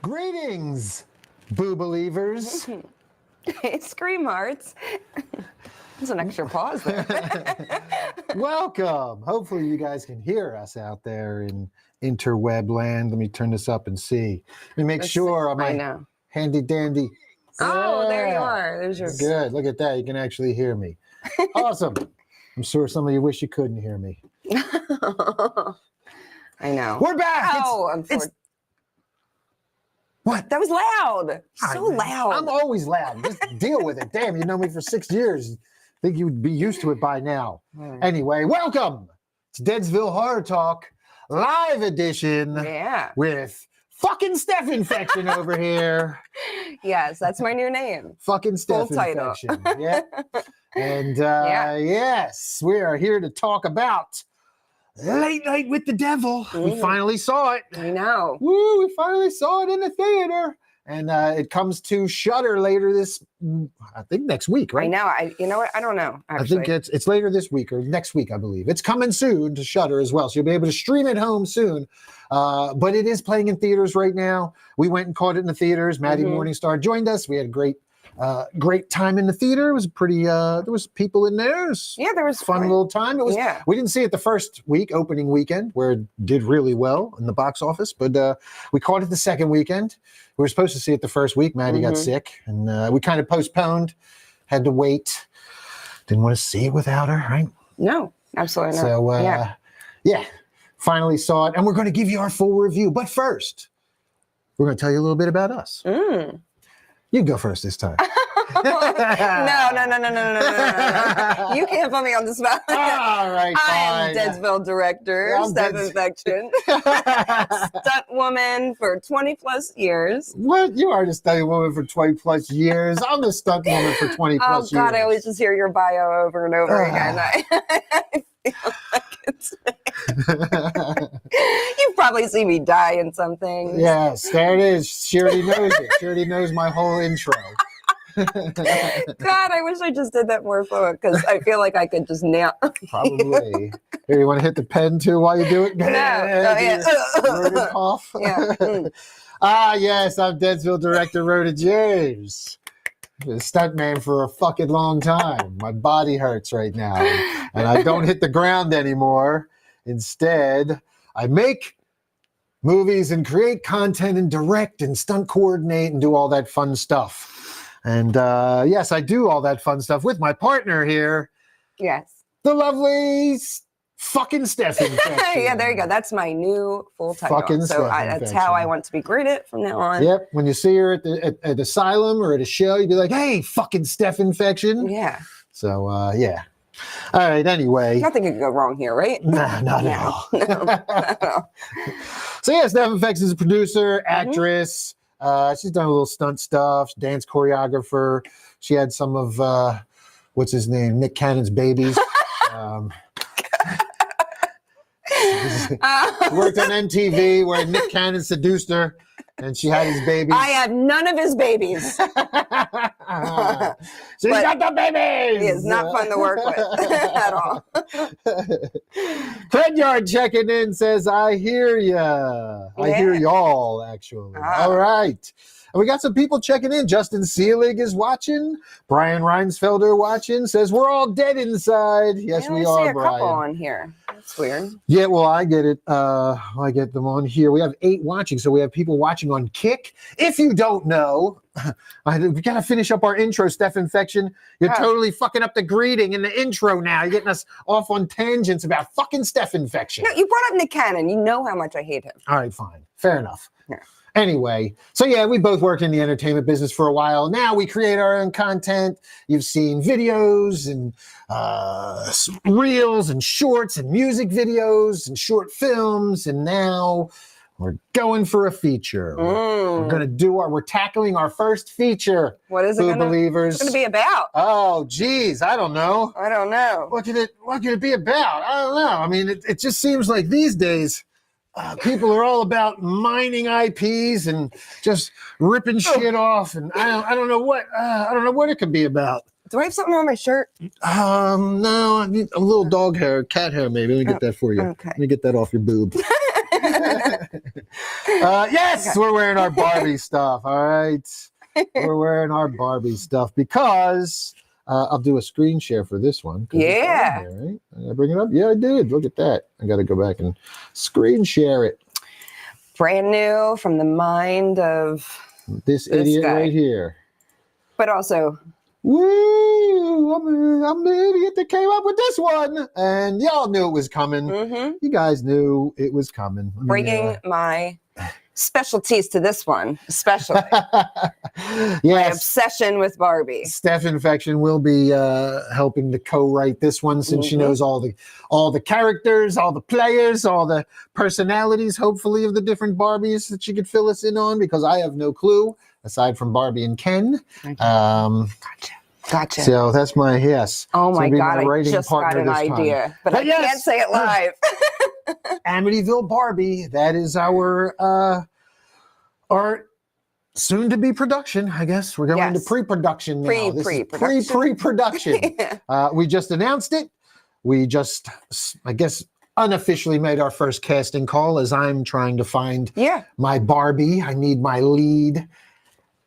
Greetings, boo believers. Scream hearts. There's an extra pause there. Welcome. Hopefully you guys can hear us out there in interweb land. Let me turn this up and see. Let me make sure on my handy dandy. Oh, there you are. There's your... Good. Look at that. You can actually hear me. Awesome. I'm sure some of you wish you couldn't hear me. I know. We're back. Oh, What? That was loud. So loud. I'm always loud. Just deal with it. Damn, you know me for 6 years. Think you'd be used to it by now. Anyway, welcome to Deadsville Horror Talk Live Edition. Yeah. With fucking Steph Infection over here. Yes, that's my new name. Fucking Steph Full title. Infection. Yeah. And yes, we are here to talk about Late Night with the Devil. We finally saw it. I know. Woo, we finally saw it in the theater. And it comes to Shudder later this, I think next week, right? I know. You know what? I don't know, actually. I think it's later this week or next week, I believe. It's coming soon to Shudder as well. So you'll be able to stream it home soon. But it is playing in theaters right now. We went and caught it in the theaters. Maddie Morningstar joined us. We had a great time in the theater. It was pretty, there was people in there. There was fun little time. It was, we didn't see it the first week, opening weekend, where it did really well in the box office, but we caught it the second weekend. We were supposed to see it the first week. Maddie got sick, and we kind of postponed, had to wait. Didn't want to see it without her, right? No, absolutely not. So, yeah, finally saw it, and we're going to give you our full review. But first, we're going to tell you a little bit about us. You go first this time. No. You can't put me on the spot. All right, I'm Deadsville director, Steph Infection, stunt woman for 20 plus years. What? You are the stunt woman for 20 plus years. I'm the stunt woman for 20 plus years. Oh God, I always just hear your bio over and over again. I feel like it's you've probably seen me die in some things. Yes, there it is. She already knows it. She already knows my whole intro. God, I wish I just did that more fluent because I feel like I could just nail. Probably. Here, you want to hit the pen too while you do it? No. Cough. Yeah. Yes, I'm Deadsville director Ronin James. Been a stuntman for a fucking long time. My body hurts right now, and I don't hit the ground anymore. Instead, I make movies and create content and direct and stunt coordinate and do all that fun stuff. And yes, I do all that fun stuff with my partner here. Yes. The lovely fucking Steph Infection. Yeah, there you go. That's my new full title. Fucking so that's how I want to be greeted from now on. Yep. When you see her at Asylum or at a show, you'd be like, hey, fucking Steph Infection. Yeah. So, yeah. All right, anyway. Nothing could go wrong here, right? Nah, not at all. No, not at all. So, yeah, Steph Infection is a producer, actress. She's done a little stunt stuff, dance choreographer. She had some of, what's his name, Nick Cannon's babies. She worked on MTV where Nick Cannon seduced her and she had his babies. I have none of his babies. She's got the babies! He is not fun to work with at all. Fred Yard checking in says, I hear ya. I hear y'all, actually. All right. And we got some people checking in. Justin Seelig is watching. Brian Reinsfelder watching. Says, we're all dead inside. Yes, we are, see a Brian. couple on here. That's weird. Yeah, well, I get it. I get them on here. We have 8 watching, so we have people watching on Kick. If you don't know, we got to finish up our intro, Steph Infection. You're totally fucking up the greeting in the intro now. You're getting us off on tangents about fucking Steph Infection. No, you brought up Nick Cannon. You know how much I hate him. All right, fine. Fair enough. Yeah. Anyway, so yeah, we both worked in the entertainment business for a while. Now we create our own content. You've seen videos and reels and shorts and music videos and short films. And now we're going for a feature. We're tackling our first feature. What is it gonna be about? Oh, geez, I don't know. I don't know. What could it be about? I don't know. I mean, it just seems like these days, people are all about mining IPs and just ripping shit off, and I don't know what it could be about. Do I have something on my shirt? No, I need a little dog hair, cat hair maybe. Let me get that for you. Okay. Let me get that off your boob. Yes, we're wearing our Barbie stuff. All right. We're wearing our Barbie stuff because I'll do a screen share for this one. Yeah. Here, right? Did I bring it up? Yeah, I did. Look at that. I got to go back and screen share it. Brand new from the mind of This idiot guy. right here. But also, woo! I'm the idiot that came up with this one. And y'all knew it was coming. You guys knew it was coming. Bringing my specialties to this one, especially. My obsession with Barbie. Steph Infection will be helping to co-write this one since she knows all the characters, all the players, all the personalities, hopefully, of the different Barbies that she could fill us in on, because I have no clue aside from Barbie and Ken. Gotcha. So that's my Oh my God, I just got an idea, but I can't say it live. Amityville Barbi, that is our soon-to-be production, I guess. We're going into pre-production now. Pre-production. We just announced it. We just, I guess, unofficially made our first casting call as I'm trying to find my Barbie. I need my lead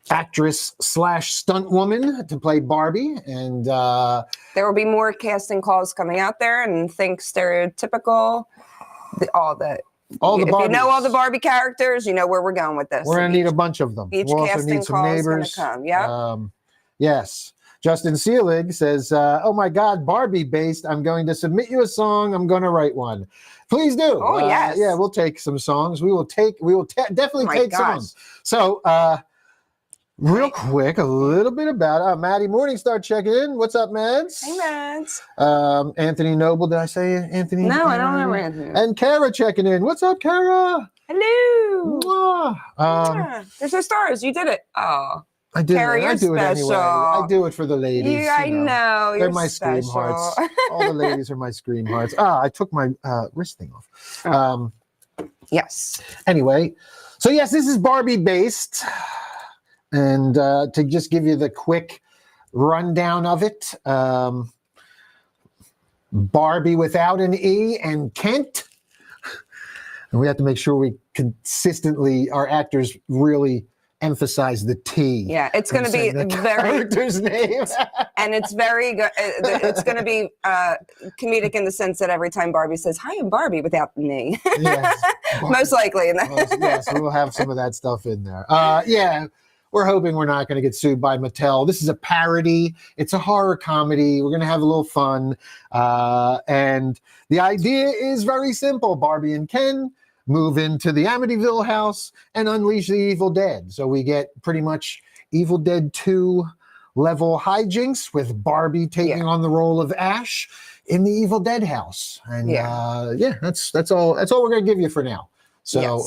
actress / stunt woman to play Barbie, and there will be more casting calls coming out there, and think stereotypical, all the Barbies. If you know all the Barbie characters, you know where we're going with this. We're gonna need a bunch of them. Each we'll casting also need call some is neighbors. gonna come. Yeah. Yes. Justin Seelig says, "Oh my God, Barbie based. I'm going to submit you a song. I'm going to write one. Please do. Oh yes. Yeah, we'll take some songs. We will definitely take songs. So." Real quick, a little bit about Maddie Morningstar checking in. What's up, Mads? Hey, Mads. Anthony Noble, did I say Anthony? No, I don't remember Anthony. And Kara checking in. What's up, Kara? Hello. There's no stars. You did it. Oh, I did Kara, it. I do it anyway. I do it for the ladies. Yeah, I know. They're my scream hearts. All the ladies are my scream hearts. I took my wrist thing off. Yes. Anyway, so yes, this is Barbie based. And to just give you the quick rundown of it, Barbie without an E and Kent. And we have to make sure we consistently, our actors really emphasize the T. Yeah, it's going to be the very character's name. And it's very good. It's going to be comedic in the sense that every time Barbie says, "Hi, I'm Barbie," without the name. Yes, most likely. Yes, we'll have some of that stuff in there. Yeah. We're hoping we're not going to get sued by Mattel. This is a parody. It's a horror comedy. We're going to have a little fun. And the idea is very simple. Barbie and Ken move into the Amityville house and unleash the Evil Dead. So we get pretty much Evil Dead 2 level hijinks with Barbie taking on the role of Ash in the Evil Dead house. And that's all we're going to give you for now. So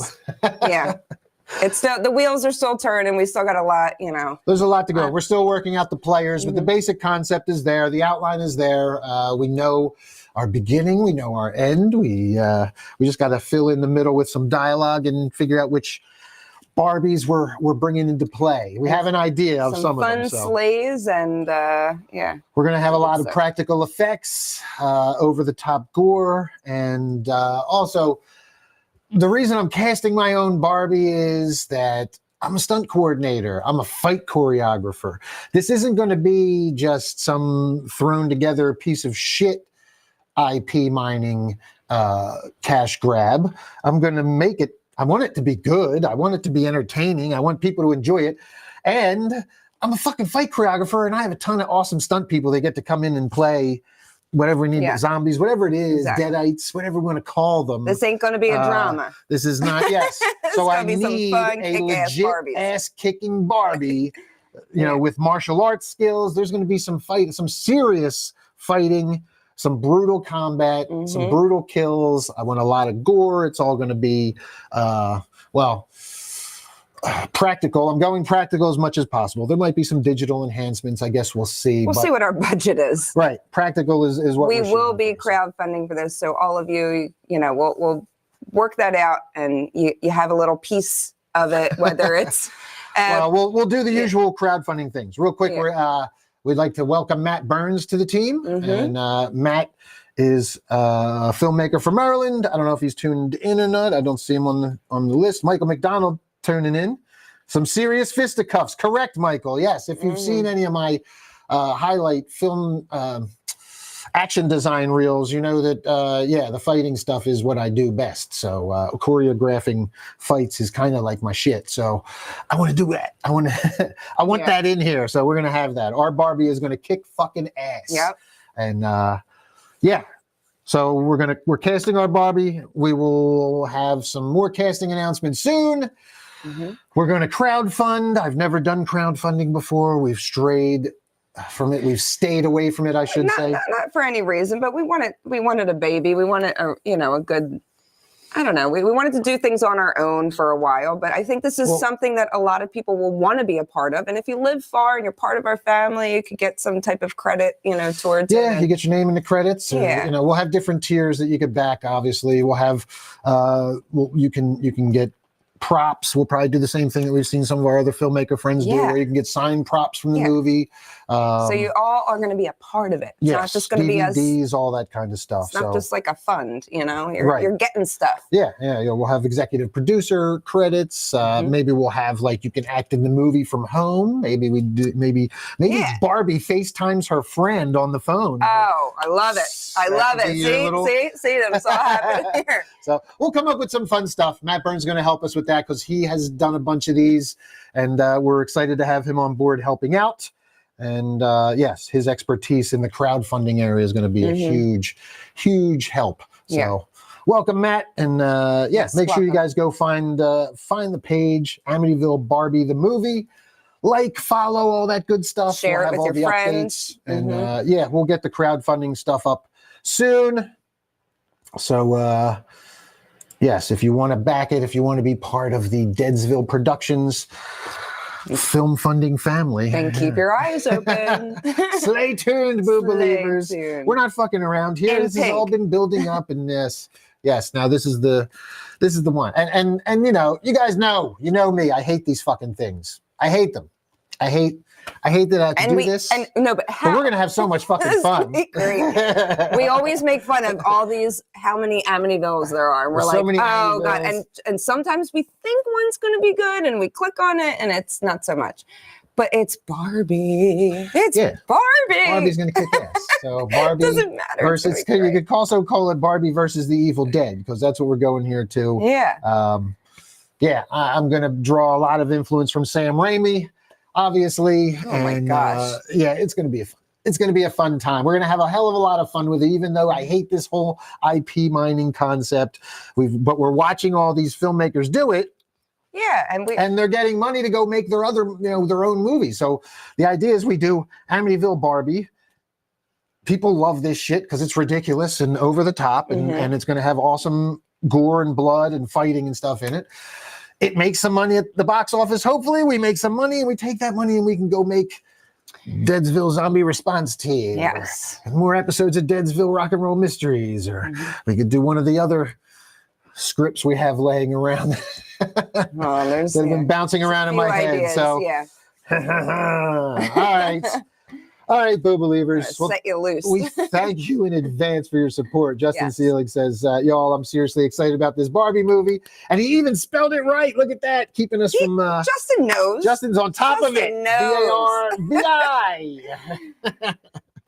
it's still, the wheels are still turning. We still got a lot, There's a lot to go. We're still working out the players, but the basic concept is there. The outline is there. We know our beginning. We know our end. We just got to fill in the middle with some dialogue and figure out which Barbies we're bringing into play. We have an idea of some of them. Fun sleighs and we're going to have a lot of practical effects, over the top gore, and also. The reason I'm casting my own Barbie is that I'm a stunt coordinator. I'm a fight choreographer. This isn't going to be just some thrown together piece of shit IP mining cash grab. I'm going to make it. I want it to be good. I want it to be entertaining. I want people to enjoy it. And I'm a fucking fight choreographer, and I have a ton of awesome stunt people that get to come in and play whatever we need, zombies, whatever it is, deadites, whatever we want to call them. This ain't going to be a drama. This is not, So I need a legit ass-kicking Barbie, with martial arts skills. There's going to be some serious fighting, some brutal combat, some brutal kills. I want a lot of gore. It's all going to be, practical. I'm going practical as much as possible. There might be some digital enhancements. I guess we'll see. We'll see what our budget is. Right. Practical is what we will be crowdfunding for this. So all of you, we'll work that out, and you have a little piece of it, whether it's. We'll do the usual crowdfunding things real quick. We'd like to welcome Matt Burns to the team, and Matt is a filmmaker from Maryland. I don't know if he's tuned in or not. I don't see him on the list. Michael McDonald tuning in. Some serious fisticuffs. Correct, Michael. Yes, if you've seen any of my highlight film action design reels, you know that, the fighting stuff is what I do best. So choreographing fights is kind of like my shit. So I want to do that. I want that in here. So we're going to have that. Our Barbie is going to kick fucking ass. Yep. And so we're casting our Barbie. We will have some more casting announcements soon. We're going to crowdfund. I've never done crowdfunding before. We've strayed from it. We've stayed away from it, I should say. Not for any reason, but we wanted a baby. We wanted a good, I don't know. We wanted to do things on our own for a while, but I think this is something that a lot of people will want to be a part of. And if you live far and you're part of our family, you could get some type of credit, towards it. Yeah, you get your name in the credits. Yeah. Or, we'll have different tiers that you could back, obviously. We'll have, you can get props. We'll probably do the same thing that we've seen some of our other filmmaker friends do, where you can get signed props from the movie. So you all are going to be a part of it. It's not just going to be DVDs, all that kind of stuff. It's not just like a fund, you're getting stuff. Yeah. We'll have executive producer credits. Maybe we'll have you can act in the movie from home. Maybe Barbie FaceTimes her friend on the phone. Oh, I love it. I love it. See, that's all happening here. So we'll come up with some fun stuff. Matt Burns is going to help us with that because he has done a bunch of these, and we're excited to have him on board helping out. And yes, his expertise in the crowdfunding area is going to be a huge, huge help. So welcome, Matt. And make sure you guys go find the page, Amityville Barbi, the movie. Follow, all that good stuff. Share it with your friends. And we'll get the crowdfunding stuff up soon. So, yes, if you want to back it, if you want to be part of the Deadsville Productions film funding family, and keep your eyes open. Stay tuned, boo believers. We're not fucking around here. This has all been building up, and yes. Now this is the one. And you guys know me. I hate these fucking things. I hate them. I hate that I have to do this. But we're gonna have so much fucking fun. We always make fun of all these, how many Amityvilles there are. And we're so like, oh God. And sometimes we think one's gonna be good and we click on it and it's not so much. But it's Barbie. It's Barbie. Barbie's gonna kick ass. So Barbie doesn't matter. Versus, you could also call it Barbie versus the Evil Dead, because that's what we're going here to. Yeah. I'm gonna draw a lot of influence from Sam Raimi, obviously. Oh my gosh. It's gonna be a fun time. We're gonna have a hell of a lot of fun with it, even though I hate this whole IP mining concept. But we're watching all these filmmakers do it. Yeah, and they're getting money to go make their own movies. So the idea is we do Amityville Barbi. People love this shit because it's ridiculous and over the top, and it's going to have awesome gore and blood and fighting and stuff in it. It makes some money at the box office. Hopefully we make some money and we take that money and we can go make Deadsville Zombie Response Team. Yes. Or more episodes of Deadsville Rock and Roll Mysteries. Or we could do one of the other scripts we have laying around. That have been bouncing around in my head. So all right, boo believers. Set you loose. We thank you in advance for your support. Justin Seelig says, y'all, I'm seriously excited about this Barbie movie. And he even spelled it right. Look at that. Keeping us from... Justin knows. Justin's on top of it. B-A-R-B-I.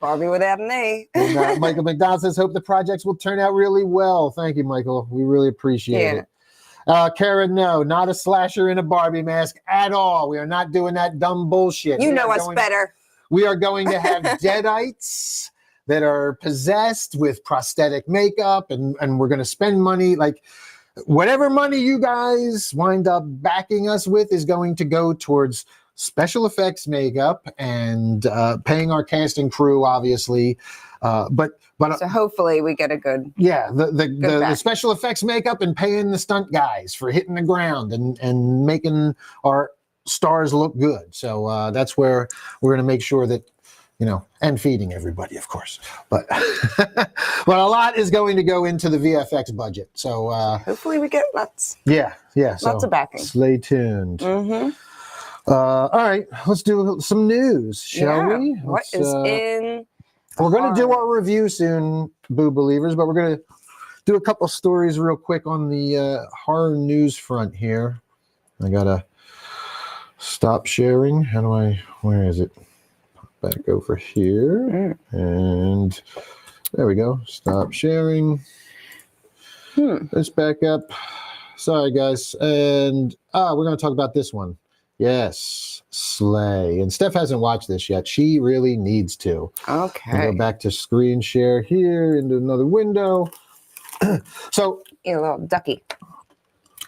Barbie without an A. And, Michael McDonald says, hope the projects will turn out really well. Thank you, Michael. We really appreciate it. Karen, no, not a slasher in a Barbie mask at all. We are not doing that dumb bullshit. You know us better. We are going to have deadites that are possessed with prosthetic makeup, and we're going to spend money. Whatever money you guys wind up backing us with is going to go towards special effects makeup and paying our cast and crew, obviously. But so hopefully we get a good the special effects makeup and paying the stunt guys for hitting the ground and making our stars look good. So that's where we're going to make sure that, and feeding everybody, of course. But but a lot is going to go into the VFX budget. So hopefully we get lots. Yeah. Lots of backing. Stay tuned. All right, let's do some news, shall we? What is in We're going to do our review soon, Boo Believers, but we're going to do a couple stories real quick on the horror news front here. I got to stop sharing. Where is it? Back over here. And there we go. Stop sharing. Let's back up. Sorry, guys. And we're going to talk about this one. Yes, Slay. And Steph hasn't watched this yet. She really needs to. Okay. I'll go back to screen share here into another window. So, you little ducky.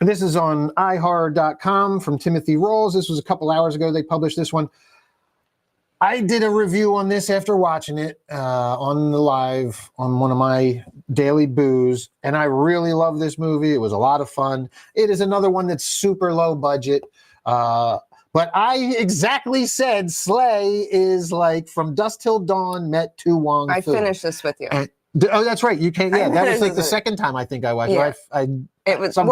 This is on iHorror.com from Timothy Rawls. This was a couple hours ago. They published this one. I did a review on this after watching it on the live on one of my daily boos, and I really love this movie. It was a lot of fun. It is another one that's super low budget. But I exactly said Slay is like From Dusk Till Dawn met To Wong Fu. I finished this with you. That's right. You can't. Yeah, that was like the second time I think I watched it. It was I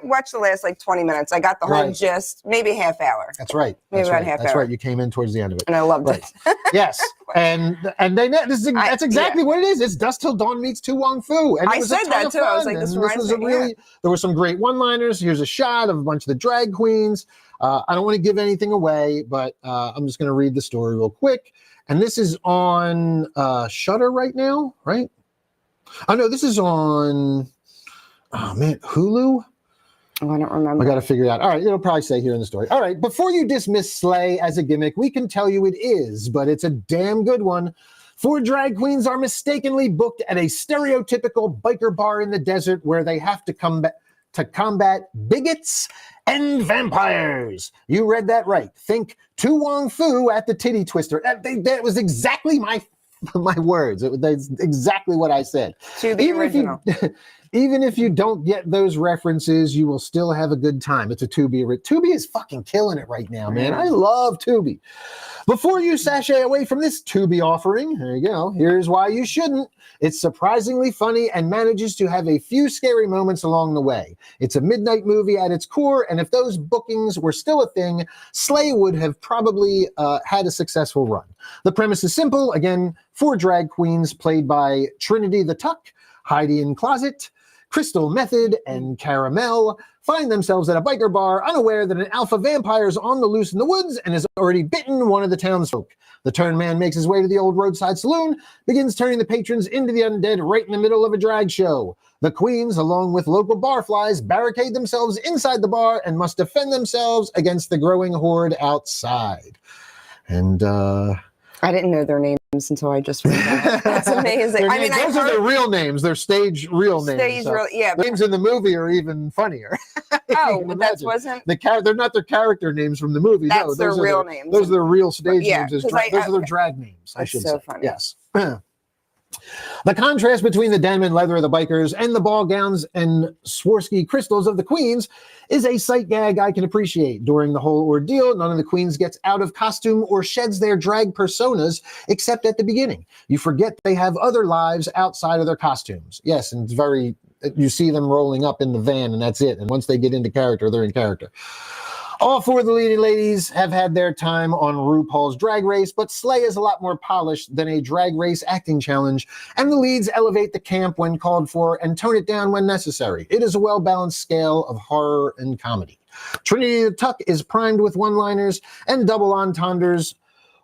watched the last like 20 minutes. I got the whole gist, maybe a half hour. That's right. Maybe about half hour. That's right. You came in towards the end of it, and I loved it. Yes, and that's exactly what it is. It's Dusk Till Dawn meets To Wong Fu. And I said that too. I was like, this was a really. There were some great one-liners. Here's a shot of a bunch of the drag queens. I don't want to give anything away, but I'm just going to read the story real quick. And this is on Shudder right now, right? Oh no, this is on. Oh man, Hulu? Oh, I don't remember. I got to figure it out. All right, it'll probably say here in the story. All right, before you dismiss Slay as a gimmick, we can tell you it is, but it's a damn good one. 4 drag queens are mistakenly booked at a stereotypical biker bar in the desert where they have to combat bigots and vampires. You read that right. Think To Wong Fu at the titty twister. That was exactly my words. That's exactly what I said. To the original. Even if you don't get those references, you will still have a good time. It's a Tubi. Tubi is fucking killing it right now, man. I love Tubi. Before you sashay away from this Tubi offering, there you go. Here's why you shouldn't. It's surprisingly funny and manages to have a few scary moments along the way. It's a midnight movie at its core, and if those bookings were still a thing, Slay would have probably had a successful run. The premise is simple. Again, 4 drag queens played by Trinity the Tuck, Heidi in Closet, Crystal Method, and Caramel find themselves at a biker bar, unaware that an alpha vampire is on the loose in the woods and has already bitten one of the townsfolk. The turn man makes his way to the old roadside saloon, begins turning the patrons into the undead right in the middle of a drag show. The queens, along with local barflies, barricade themselves inside the bar and must defend themselves against the growing horde outside. And I didn't know their names until I just read that. That's amazing. I mean, those are their real names. They're stage real names. Stage real, yeah. Names in the movie are even funnier. Oh, but that wasn't. They're not their character names from the movie. That's no, their real names. Those are their real stage names. Those are their okay. drag names. I should so say. Funny. Yes. The contrast between the denim and leather of the bikers and the ball gowns and Swarovski crystals of the queens is a sight gag I can appreciate. During the whole ordeal, none of the queens gets out of costume or sheds their drag personas, except at the beginning. You forget they have other lives outside of their costumes. Yes, and you see them rolling up in the van, and that's it. And once they get into character, they're in character. All 4 of the leading ladies have had their time on RuPaul's Drag Race, but Slay is a lot more polished than a Drag Race acting challenge, and the leads elevate the camp when called for and tone it down when necessary. It is a well-balanced scale of horror and comedy. Trinity the Tuck is primed with one-liners and double entendres,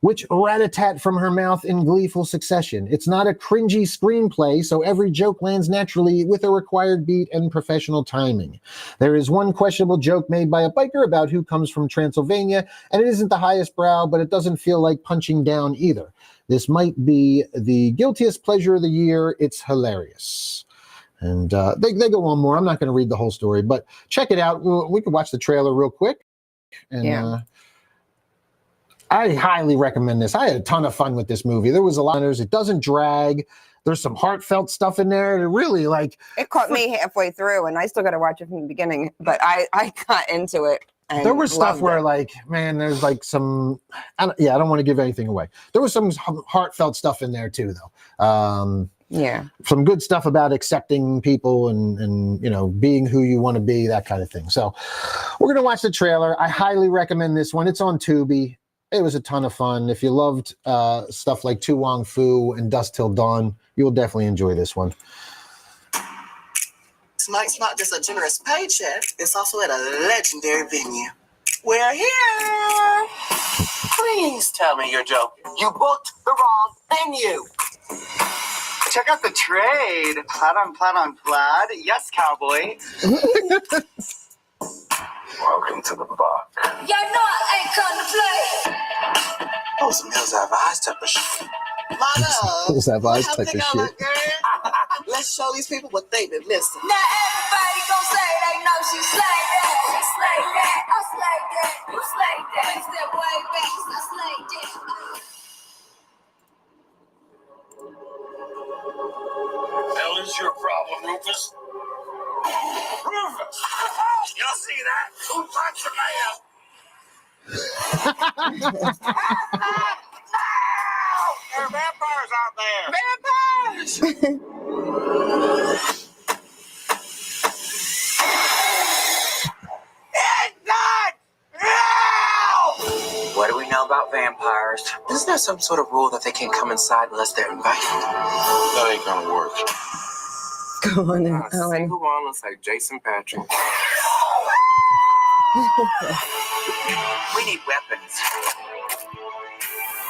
which rat-a-tat from her mouth in gleeful succession. It's not a cringy screenplay, so every joke lands naturally with a required beat and professional timing. There is one questionable joke made by a biker about who comes from Transylvania, and it isn't the highest brow, but it doesn't feel like punching down either. This might be the guiltiest pleasure of the year. It's hilarious. And they go on more. I'm not going to read the whole story, but check it out. We can watch the trailer real quick. And I highly recommend this. I had a ton of fun with this movie. There was a lot of it doesn't drag. There's some heartfelt stuff in there. It really it caught me halfway through, and I still got to watch it from the beginning. But I got into it. And there was stuff where there's like some. I don't want to give anything away. There was some heartfelt stuff in there too, though. Some good stuff about accepting people and being who you want to be, that kind of thing. So we're gonna watch the trailer. I highly recommend this one. It's on Tubi. It was a ton of fun. If you loved stuff like Tu Wong Fu and Dusk Till Dawn, you will definitely enjoy this one. Tonight's not just a generous paycheck, it's also at a legendary venue. We're here! Please tell me you're joking. You booked the wrong venue. Check out the trade. Plaid on plaid. Yes, cowboy. Welcome to the buck. Y'all know I ain't come to play. Oh, some Hills Have Eyes type of shit. Hills Have Eyes type of shit. Let's show these people what they've been missing. Now everybody gon' say they know she slayed that. She slayed that. I slayed that. You slayed that. Step way back. I slayed that. Hell is your problem, Rufus? Rufus! You'll see that? Who punched the man? There are vampires out there! Vampires! It's not! What do we know about vampires? Isn't there some sort of rule that they can't come inside unless they're invited? That ain't gonna work. Go on and Single one looks like Jason Patrick. We need weapons.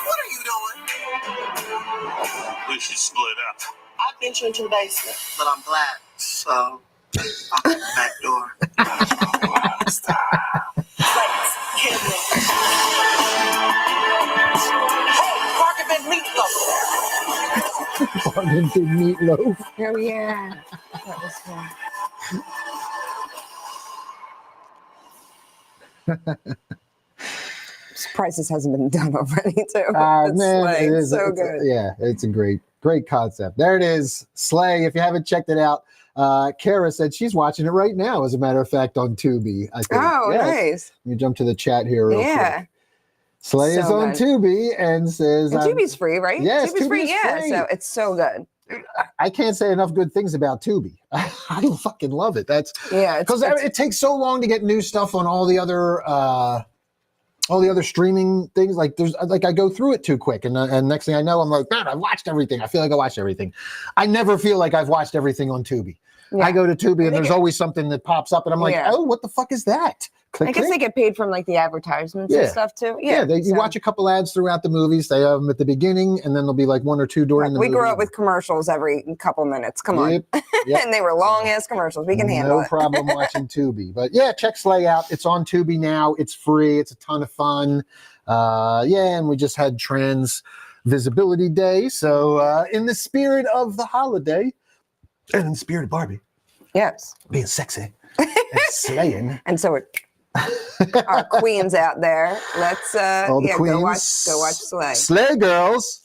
What are you doing? We should split up. I've ventured into the basement, but I'm black, so I'll go the back door. Lights, camera. Hey, Parker Meatloaf. Bargainton Meatloaf. Oh yeah, that was fun. Surprised this hasn't been done already too. It's Man, like it is so good. Yeah, it's a great concept. There it is, Slay. If you haven't checked it out, Kara said she's watching it right now. As a matter of fact, on Tubi. I think. Oh, Yes. nice. Let me jump to the chat here real quick. Slay is So on good. Tubi and says, And Tubi's free, right? Yes, Tubi's free. Tubi's Yeah, free. so it's so good. I can't say enough good things about Tubi. I fucking love it. That's Yeah, because it takes so long to get new stuff on all the other streaming things. Like I go through it too quick, and next thing I know, I'm like, man, I've watched everything. I feel like I watched everything. I never feel like I've watched everything on Tubi. Yeah. I go to Tubi and there's always something that pops up, and I'm like, Yeah. oh, what the fuck is that? Click, I guess click. they get paid from like the advertisements and stuff too. Yeah, you watch a couple ads throughout the movies. They have them at the beginning, and then there'll be like one or two during the movie. We grew up with commercials every couple minutes. Come on. Yep. And they were long ass commercials. We can handle No it. problem watching Tubi. But yeah, check Slay out. It's on Tubi now. It's free. It's a ton of fun. And we just had Trans Visibility Day. So in the spirit of the holiday, and in the spirit of Barbie, Yes. being sexy and slaying. And so our queens out there. Let's All the queens. go watch Slay. Slay girls.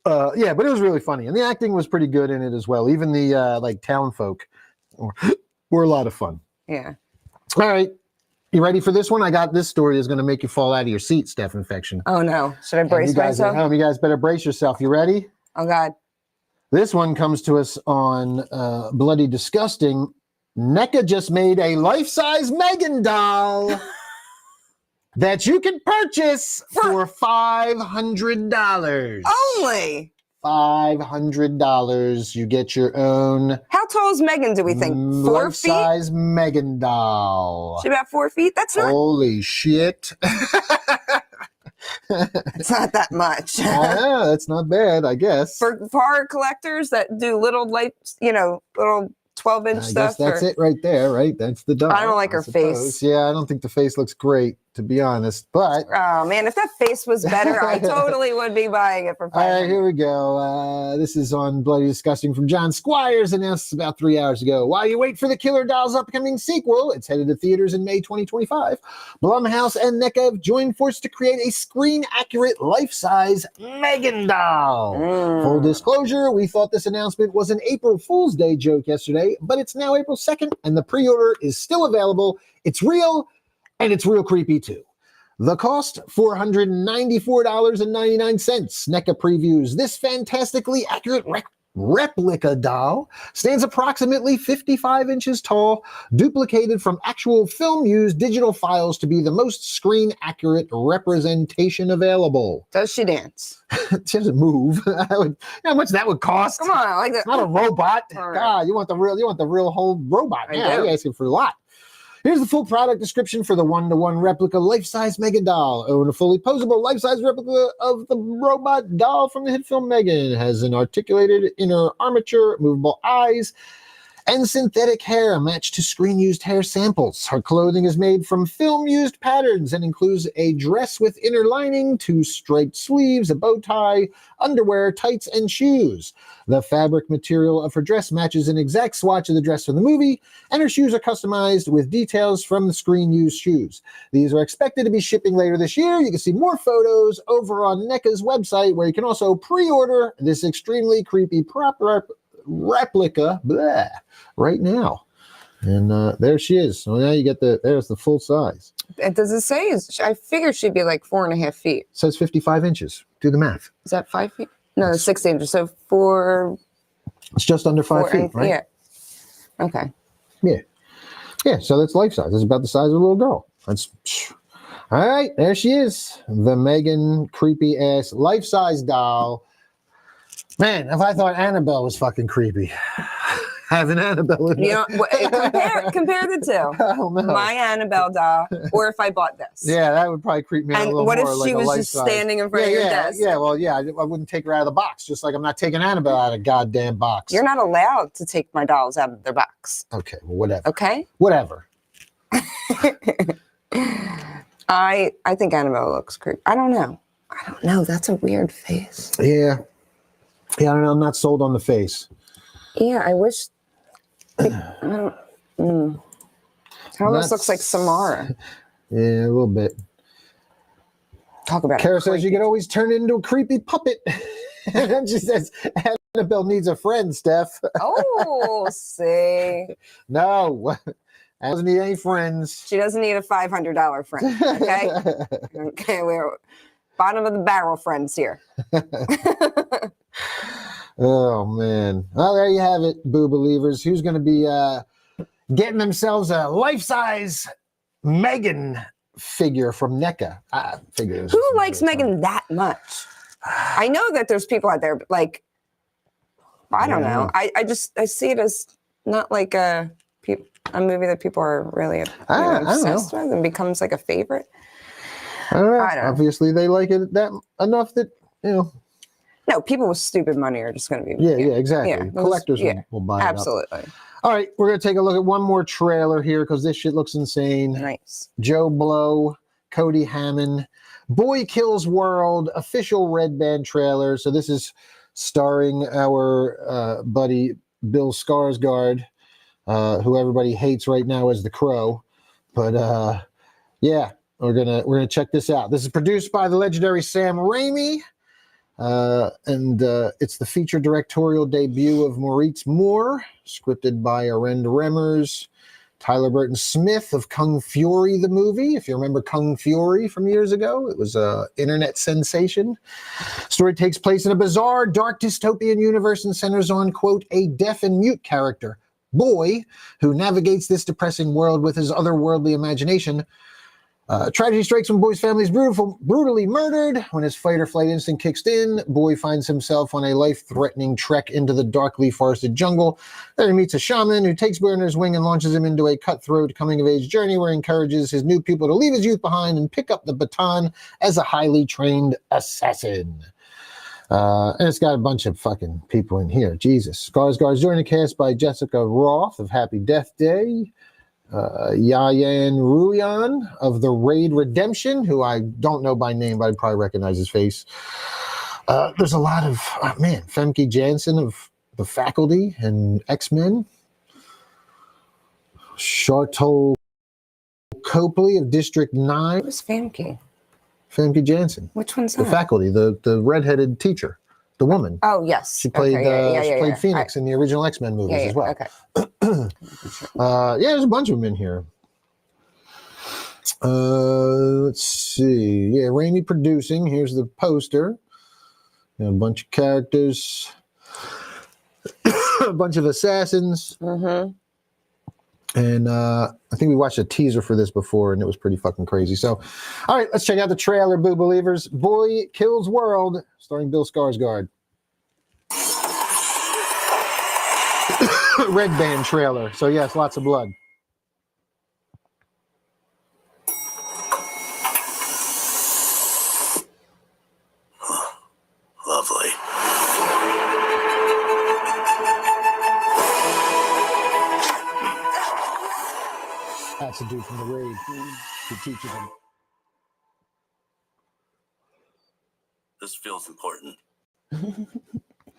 But it was really funny. And the acting was pretty good in it as well. Even the like town folk were a lot of fun. Yeah. All right. You ready for this one? I got this story that's going to make you fall out of your seat, Steph Infection. Oh no. Should I brace you guys myself? at home, you guys better brace yourself. You ready? Oh God. This one comes to us on Bloody Disgusting. NECA just made a life-size Megan doll that you can purchase for $500. Only. $500. You get your own How tall is Megan, do we think? 4 feet? life-size Megan doll. She about 4 feet? That's not Holy shit. it's not that much. Yeah, that's not bad, I guess. For horror collectors that do little little 12-inch I stuff. guess that's it right there, right? That's the doll. I don't like her suppose. face. Yeah, I don't think the face looks great, to be honest. But Oh man, if that face was better, I totally would be buying it for all right, $500. here we go. This is on Bloody Disgusting from John Squires, announced about 3 hours ago. While you wait for the Killer Doll's upcoming sequel, it's headed to theaters in May 2025. Blumhouse and NECA have joined forces to create a screen-accurate, life-size Megan doll. Full disclosure, we thought this announcement was an April Fool's Day joke yesterday, but it's now April 2nd, and the pre-order is still available. It's real, and it's real creepy, too. The cost, $494.99. NECA previews this fantastically accurate replica doll stands approximately 55 inches tall, duplicated from actual film-used digital files to be the most screen-accurate representation available. Does she dance? She doesn't move. How much that would cost? Come on, I like that. It's not a robot. All right. God, you want the real whole robot. I Yeah, do. you're asking for a lot. Here's the full product description for the one-to-one replica life-size Megan doll. Own a fully posable life-size replica of the robot doll from the hit film Megan. It has an articulated inner armature, movable eyes, and synthetic hair matched to screen-used hair samples. Her clothing is made from film-used patterns and includes a dress with inner lining, 2 striped sleeves, a bow tie, underwear, tights, and shoes. The fabric material of her dress matches an exact swatch of the dress from the movie, and her shoes are customized with details from the screen-used shoes. These are expected to be shipping later this year. You can see more photos over on NECA's website, where you can also pre-order this extremely creepy replica right now. And there she is. So now you get there's the full size. And does it say? I figure she'd be like 4.5 feet. It says 55 inches. Do the math. Is that 5 feet? No, it's 60 inches. So 4. It's just under 5 feet, right? Yeah. Okay. Yeah, so that's life size. It's about the size of a little girl. That's all right. There she is. The Megan creepy ass life size doll. Man, if I thought Annabelle was fucking creepy, having Annabelle in You know, compare the two. I don't know. My Annabelle doll, or if I bought this. Yeah, that would probably creep me out a And little what if more. she like a was just life-size. standing in front of your desk? Yeah, well, yeah, I wouldn't take her out of the box, just like I'm not taking Annabelle out of a goddamn box. You're not allowed to take my dolls out of their box. Okay, well, whatever. Okay? Whatever. I think Annabelle looks creepy. I don't know. That's a weird face. Yeah. Yeah, I don't know. I'm not sold on the face. Yeah, I wish. It almost looks like Samara. Yeah, a little bit. Talk about Kara it. says you can always turn into a creepy puppet. And then she says, Annabelle needs a friend, Steph. Oh, see. No, I doesn't need any friends. She doesn't need a $500 friend. Okay. Okay, we're bottom of the barrel friends here. Oh, man. Well, there you have it, Boo Believers. Who's going to be getting themselves a life-size Megan figure from NECA? Who likes Megan that much? I know that there's people out there, but like, I don't know. I see it as not like a movie that people are really obsessed with and becomes like a favorite. I don't know. I don't know. Obviously, they like it that enough that, you know. No, people with stupid money are just going to be. Yeah, exactly. Yeah, Collectors will buy it up. absolutely. All right, we're going to take a look at one more trailer here because this shit looks insane. Nice. Joe Blow, Cody Hammond, Boy Kills World, official Red Band trailer. So this is starring our buddy Bill Skarsgård, who everybody hates right now as the Crow. But yeah, we're gonna check this out. This is produced by the legendary Sam Raimi. And it's the feature directorial debut of Moritz Moore, scripted by Arend Remmers, Tyler Burton Smith of Kung Fury, the movie. If you remember Kung Fury from years ago, it was an internet sensation. Story takes place in a bizarre, dark dystopian universe and centers on, quote, a deaf and mute character, Boy, who navigates this depressing world with his otherworldly imagination. Tragedy strikes when Boy's family is brutally murdered. When his fight or flight instinct kicks in, Boy finds himself on a life-threatening trek into the darkly forested jungle. There he meets a shaman who takes Boy under his wing and launches him into a cutthroat coming-of-age journey where he encourages his new people to leave his youth behind and pick up the baton as a highly trained assassin. And it's got a bunch of fucking people in here. Jesus. Skarsgård's joined the cast by Jessica Roth of Happy Death Day, Yayan Ruyan of The Raid Redemption, who I don't know by name, but I'd probably recognize his face. There's a lot of, Femke Janssen of The Faculty and X-Men. Charlton Copley of District 9. Who's Famke? Femke Janssen. Which one's The that? Faculty, the redheaded teacher, the woman. Oh, yes. She played Okay, she played Phoenix in the original X-Men movies as well. Okay. There's a bunch of them in here. Let's see. Yeah, Raimi producing. Here's the poster. A bunch of characters. a bunch of assassins. Mm-hmm. And I think we watched a teaser for this before, and it was pretty fucking crazy. So, all right, let's check out the trailer, Boo Believers. Boy Kills World, starring Bill Skarsgård. Red Band trailer. So, yes, lots of blood. Lovely. That's a dude from the raid who teaches him. This feels important.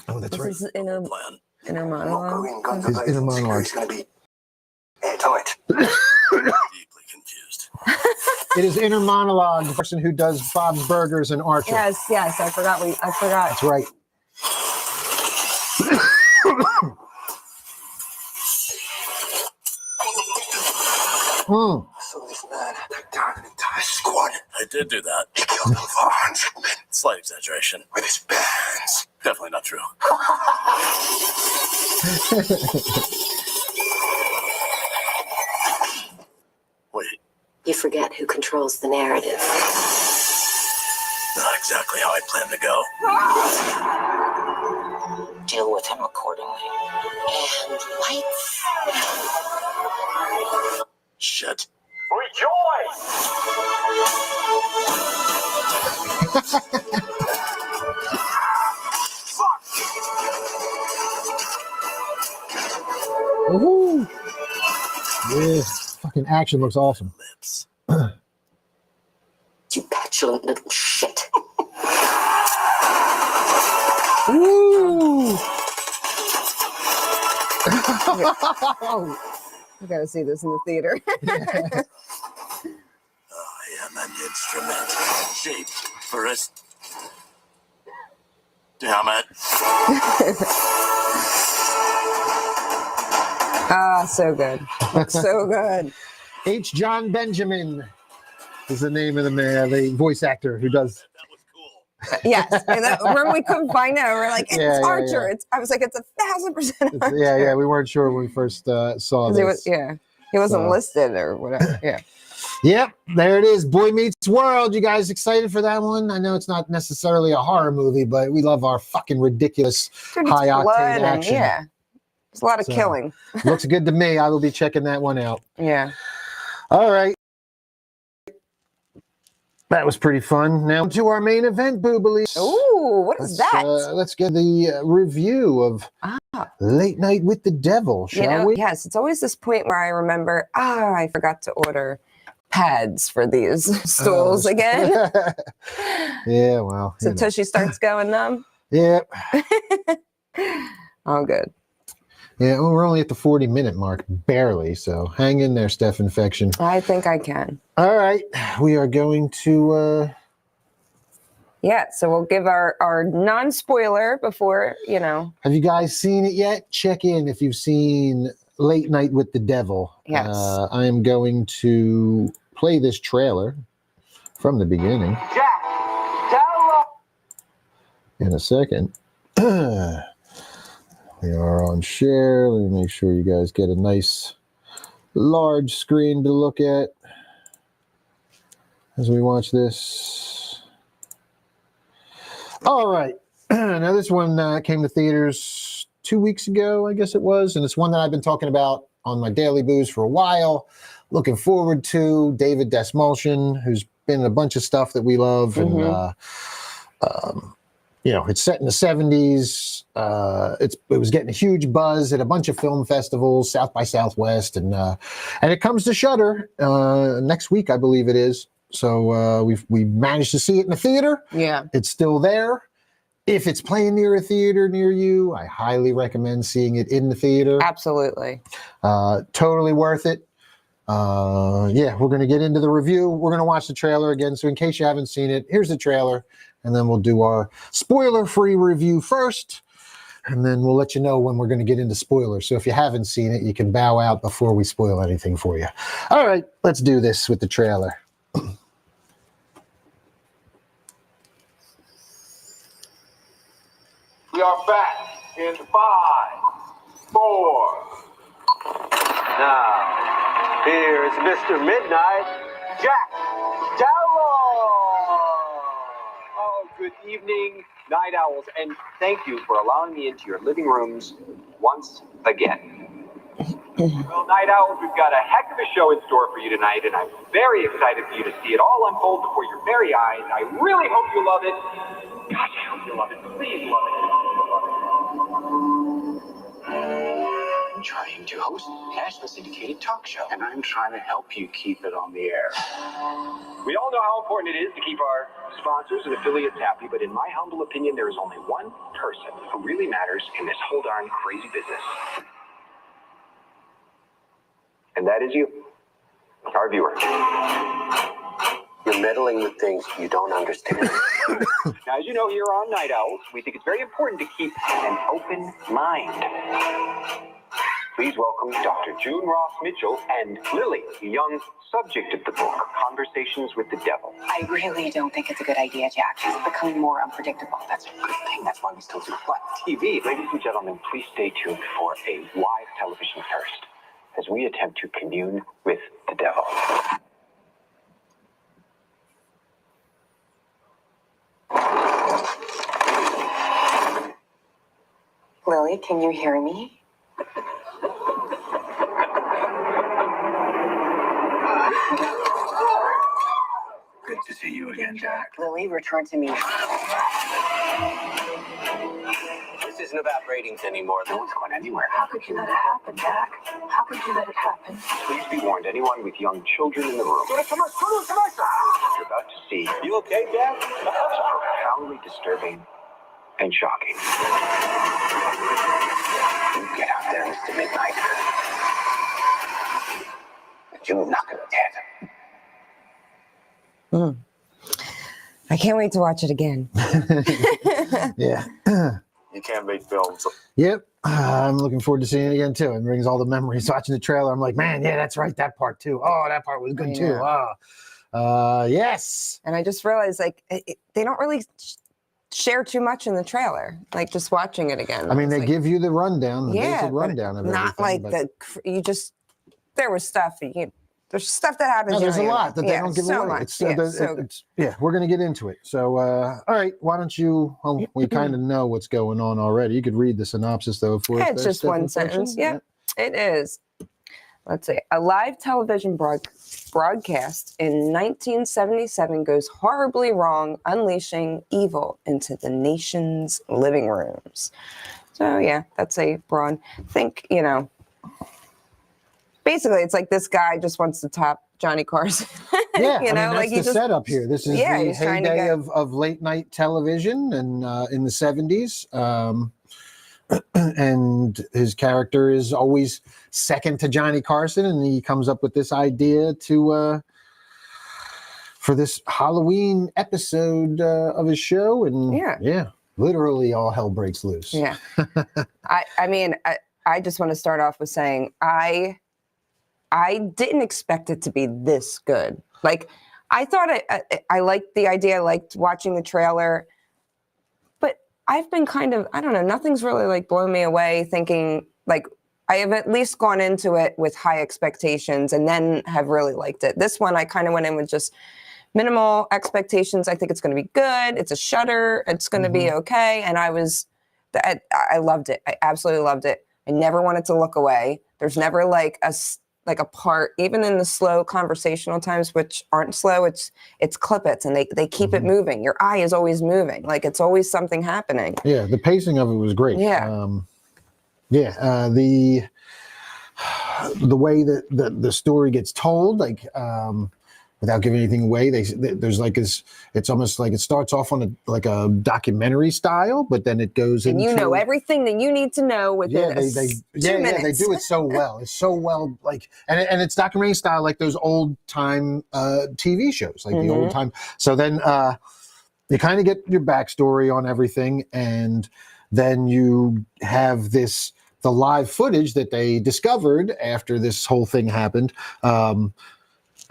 Oh, that's This right. is inner Plan. monologue. His inner monologue. It's going to be airtight. Deeply confused. It is inner monologue, the person who does Bob's Burgers and Archer. Yes, I forgot. That's right. So this man took down an entire squad. I did do that. He killed over 100 men. Slight exaggeration. With his bare hands. Definitely not true. Wait, You forget who controls the narrative. not exactly how I plan to go. Deal with him accordingly. And lights. Shit. Woohoo! Yeah, fucking action looks awesome. Lips. You petulant little shit. Woo! I gotta see this in the theater. I am an instrument shaped for a... Damn it. Ah, so good. Looks so good. H. John Benjamin is the name of the man, the voice actor who does. That was cool. Yes. And remember we couldn't find out. We're like, it's Yeah, Archer. yeah. I was like, it's 1,000% Archer. Yeah, we weren't sure when we first saw 'Cause this. He wasn't So. listed or whatever. Yeah. Yep, there it is. Boy Meets World. You guys excited for that one? I know it's not necessarily a horror movie, but we love our fucking ridiculous Dude, it's high octane blood action. yeah. There's a lot of So. killing. Looks good to me. I will be checking that one out. Yeah. All right. That was pretty fun. Now to our main event, Booblies. Ooh, what is that? Let's get the review of Late Night with the Devil, shall we? Yes, it's always this point where I remember, I forgot to order pads for these stools again. Yeah, well. So you know. Tushy starts going numb. Yeah. Oh, good. Yeah, well, we're only at the 40-minute mark, barely. So hang in there, Steph Infection. I think I can. All right. We are going to... Yeah, so we'll give our non-spoiler before, Have you guys seen it yet? Check in if you've seen Late Night with the Devil. Yes. I am going to play this trailer from the beginning in a second. We are on share. Let me make sure you guys get a nice large screen to look at as we watch this. All right. Now this one came to theaters 2 weeks ago, I guess it was, and it's one that I've been talking about on my Daily Booze for a while. Looking forward to David Desmulsion, who's been in a bunch of stuff that we love, and it's set in the 70s. It was getting a huge buzz at a bunch of film festivals, South by Southwest, and it comes to Shudder next week, I believe it is. So we managed to see it in the theater. Yeah. It's still there. If it's playing near a theater near you, I highly recommend seeing it in the theater. Absolutely. Totally worth it. We're going to get into the review. We're going to watch the trailer again. So in case you haven't seen it, here's the trailer. And then we'll do our spoiler-free review first. And then we'll let you know when we're going to get into spoilers. So if you haven't seen it, you can bow out before we spoil anything for you. All right, let's do this with the trailer. We are back in 5, Mr. Midnight, Jack Dowell. Oh, good evening, night owls, and thank you for allowing me into your living rooms once again. Well, night owls, we've got a heck of a show in store for you tonight, and I'm very excited for you to see it all unfold before your very eyes. I really hope you love it. Gosh, I hope you love it. Please love it. I'm trying to host a nationally syndicated talk show, and I'm trying to help you keep it on the air. We all know how important it is to keep our sponsors and affiliates happy, but in my humble opinion, there is only one person who really matters in this whole darn crazy business. And that is you, our viewer. You're meddling with things you don't understand. Now, as you know, here on Night Owls, we think it's very important to keep an open mind. Please welcome Dr. June Ross Mitchell and Lily, the young subject of the book, Conversations with the Devil. I really don't think it's a good idea, Jack. It's becoming more unpredictable. That's a good thing. That's why we still do flat TV. Ladies and gentlemen, please stay tuned for a live television first as we attempt to commune with the devil. Lily, can you hear me? Good to see you again, Jack. Lily, return to me. This isn't about ratings anymore. No one's going anywhere. How could you let it happen, Jack? How could you let it happen? Please be warned, anyone with young children in the room. What you're about to see. You okay, Dad? It's profoundly disturbing and shocking. You get out there, Mr. Midnight. And you knock him dead. I can't wait to watch it again. Yeah. You can't make films. Yep. I'm looking forward to seeing it again too. It brings all the memories. Watching the trailer, I'm like, man, yeah, that's right. That part too. Oh, that part was good too. Yes. And I just realized, like, they don't really share too much in the trailer. Like, just watching it again. I mean, was they like, give you the rundown, the yeah, basic but rundown of not everything. like there was stuff. There's stuff that happens. No, there's a you know, lot that they don't give so away. Much. It's, So yeah, we're going to get into it. So, all right, why don't you, well, we kind of know what's going on already. You could read the synopsis, though, for us. it's just one sentence. Yep, it is. Let's see. A live television broadcast in 1977 goes horribly wrong, unleashing evil into the nation's living rooms. So, yeah, that's a broad. Think, basically, it's like this guy just wants to top Johnny Carson. Yeah, that's like the setup here. This is the heyday of late night television and in the 70s. And his character is always second to Johnny Carson, and he comes up with this idea for this Halloween episode of his show, and literally all hell breaks loose. Yeah, I just want to start off with saying I didn't expect it to be this good. Like, I thought I liked the idea. I liked watching the trailer. I've been kind of, I don't know, nothing's really like blown me away, thinking like I have at least gone into it with high expectations and then have really liked it. This one, I kind of went in with just minimal expectations. I think it's going to be good. It's a Shudder. It's going to be okay. And I loved it. I absolutely loved it. I never wanted to look away. There's never like a part, even in the slow conversational times, which aren't slow, it's clip-its, and they keep it moving. Your eye is always moving. Like, it's always something happening. Yeah, the pacing of it was great. Yeah. The way that the story gets told, like, without giving anything away, there's like it's almost like it starts off on a documentary style, but then it goes into, you know, everything that you need to know within 2 minutes. They do it so well. It's so well, like, and it's documentary style, like those old time TV shows, like the old time. So then you kind of get your backstory on everything, and then you have the live footage that they discovered after this whole thing happened.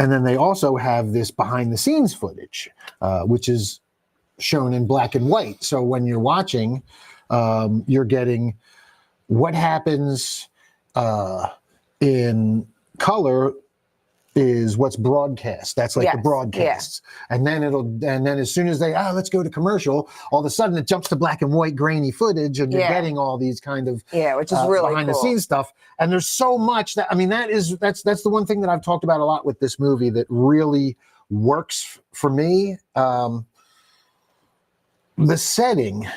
And then they also have this behind the scenes footage, which is shown in black and white. So when you're watching, you're getting what happens in color is what's broadcast. That's like the Yes, broadcasts. And then as soon as they, let's go to commercial, all of a sudden it jumps to black and white grainy footage and you're getting all these kind of which is really behind the cool. scenes stuff. And there's so much that, I mean, that's the one thing that I've talked about a lot with this movie that really works for me. The setting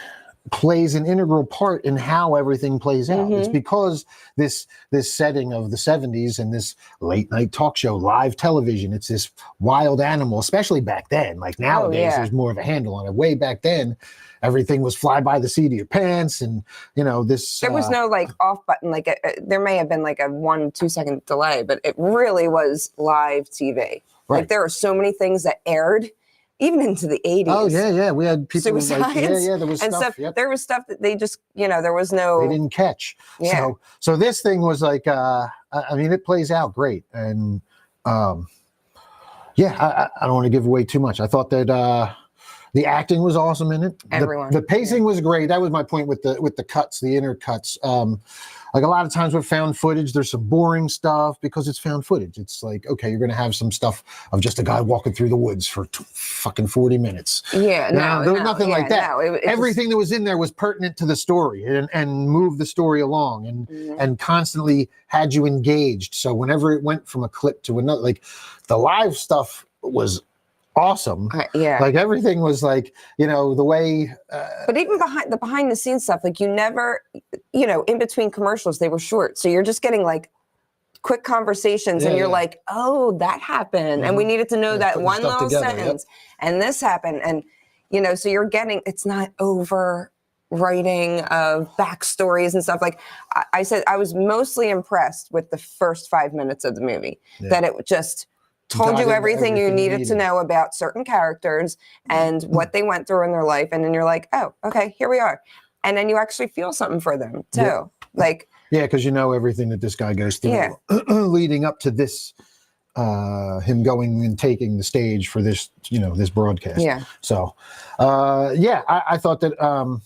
plays an integral part in how everything plays out. It's because this setting of the 70s and this late night talk show, live television, it's this wild animal, especially back then. Like nowadays, there's more of a handle on it. Way back then, everything was fly by the seat of your pants, and this. There was no like off button. Like there may have been like a 1-2 second delay, but it really was live TV. Right. Like there are so many things that aired. Even into the 80s. Oh, yeah. We had people suicides there was and stuff. Yep. There was stuff that they just, there was no... They didn't catch. Yeah. So this thing was like, I mean, it plays out great. And I don't want to give away too much. I thought that the acting was awesome in it. Everyone. The pacing was great. That was my point with the cuts, the inner cuts. Like a lot of times with found footage, there's some boring stuff because it's found footage. It's like, okay, you're going to have some stuff of just a guy walking through the woods for fucking 40 minutes. Yeah, there was nothing like that. No, everything that was in there was pertinent to the story and moved the story along and constantly had you engaged. So whenever it went from a clip to another, like the live stuff was awesome. Like everything was like, the way. But even behind the scenes stuff, like you never, in between commercials, they were short. So you're just getting like quick conversations and you're like, oh, that happened. And we needed to know that one little sentence and this happened. And, so you're getting, it's not over writing of backstories and stuff. Like I said, I was mostly impressed with the first 5 minutes of the movie, that it just told you everything you needed to know about certain characters and what they went through in their life. And then you're like, oh, okay, here we are. And then you actually feel something for them too. Yeah. Like, because everything that this guy goes through leading up to this, him going and taking the stage for this, this broadcast. Yeah. So, I thought that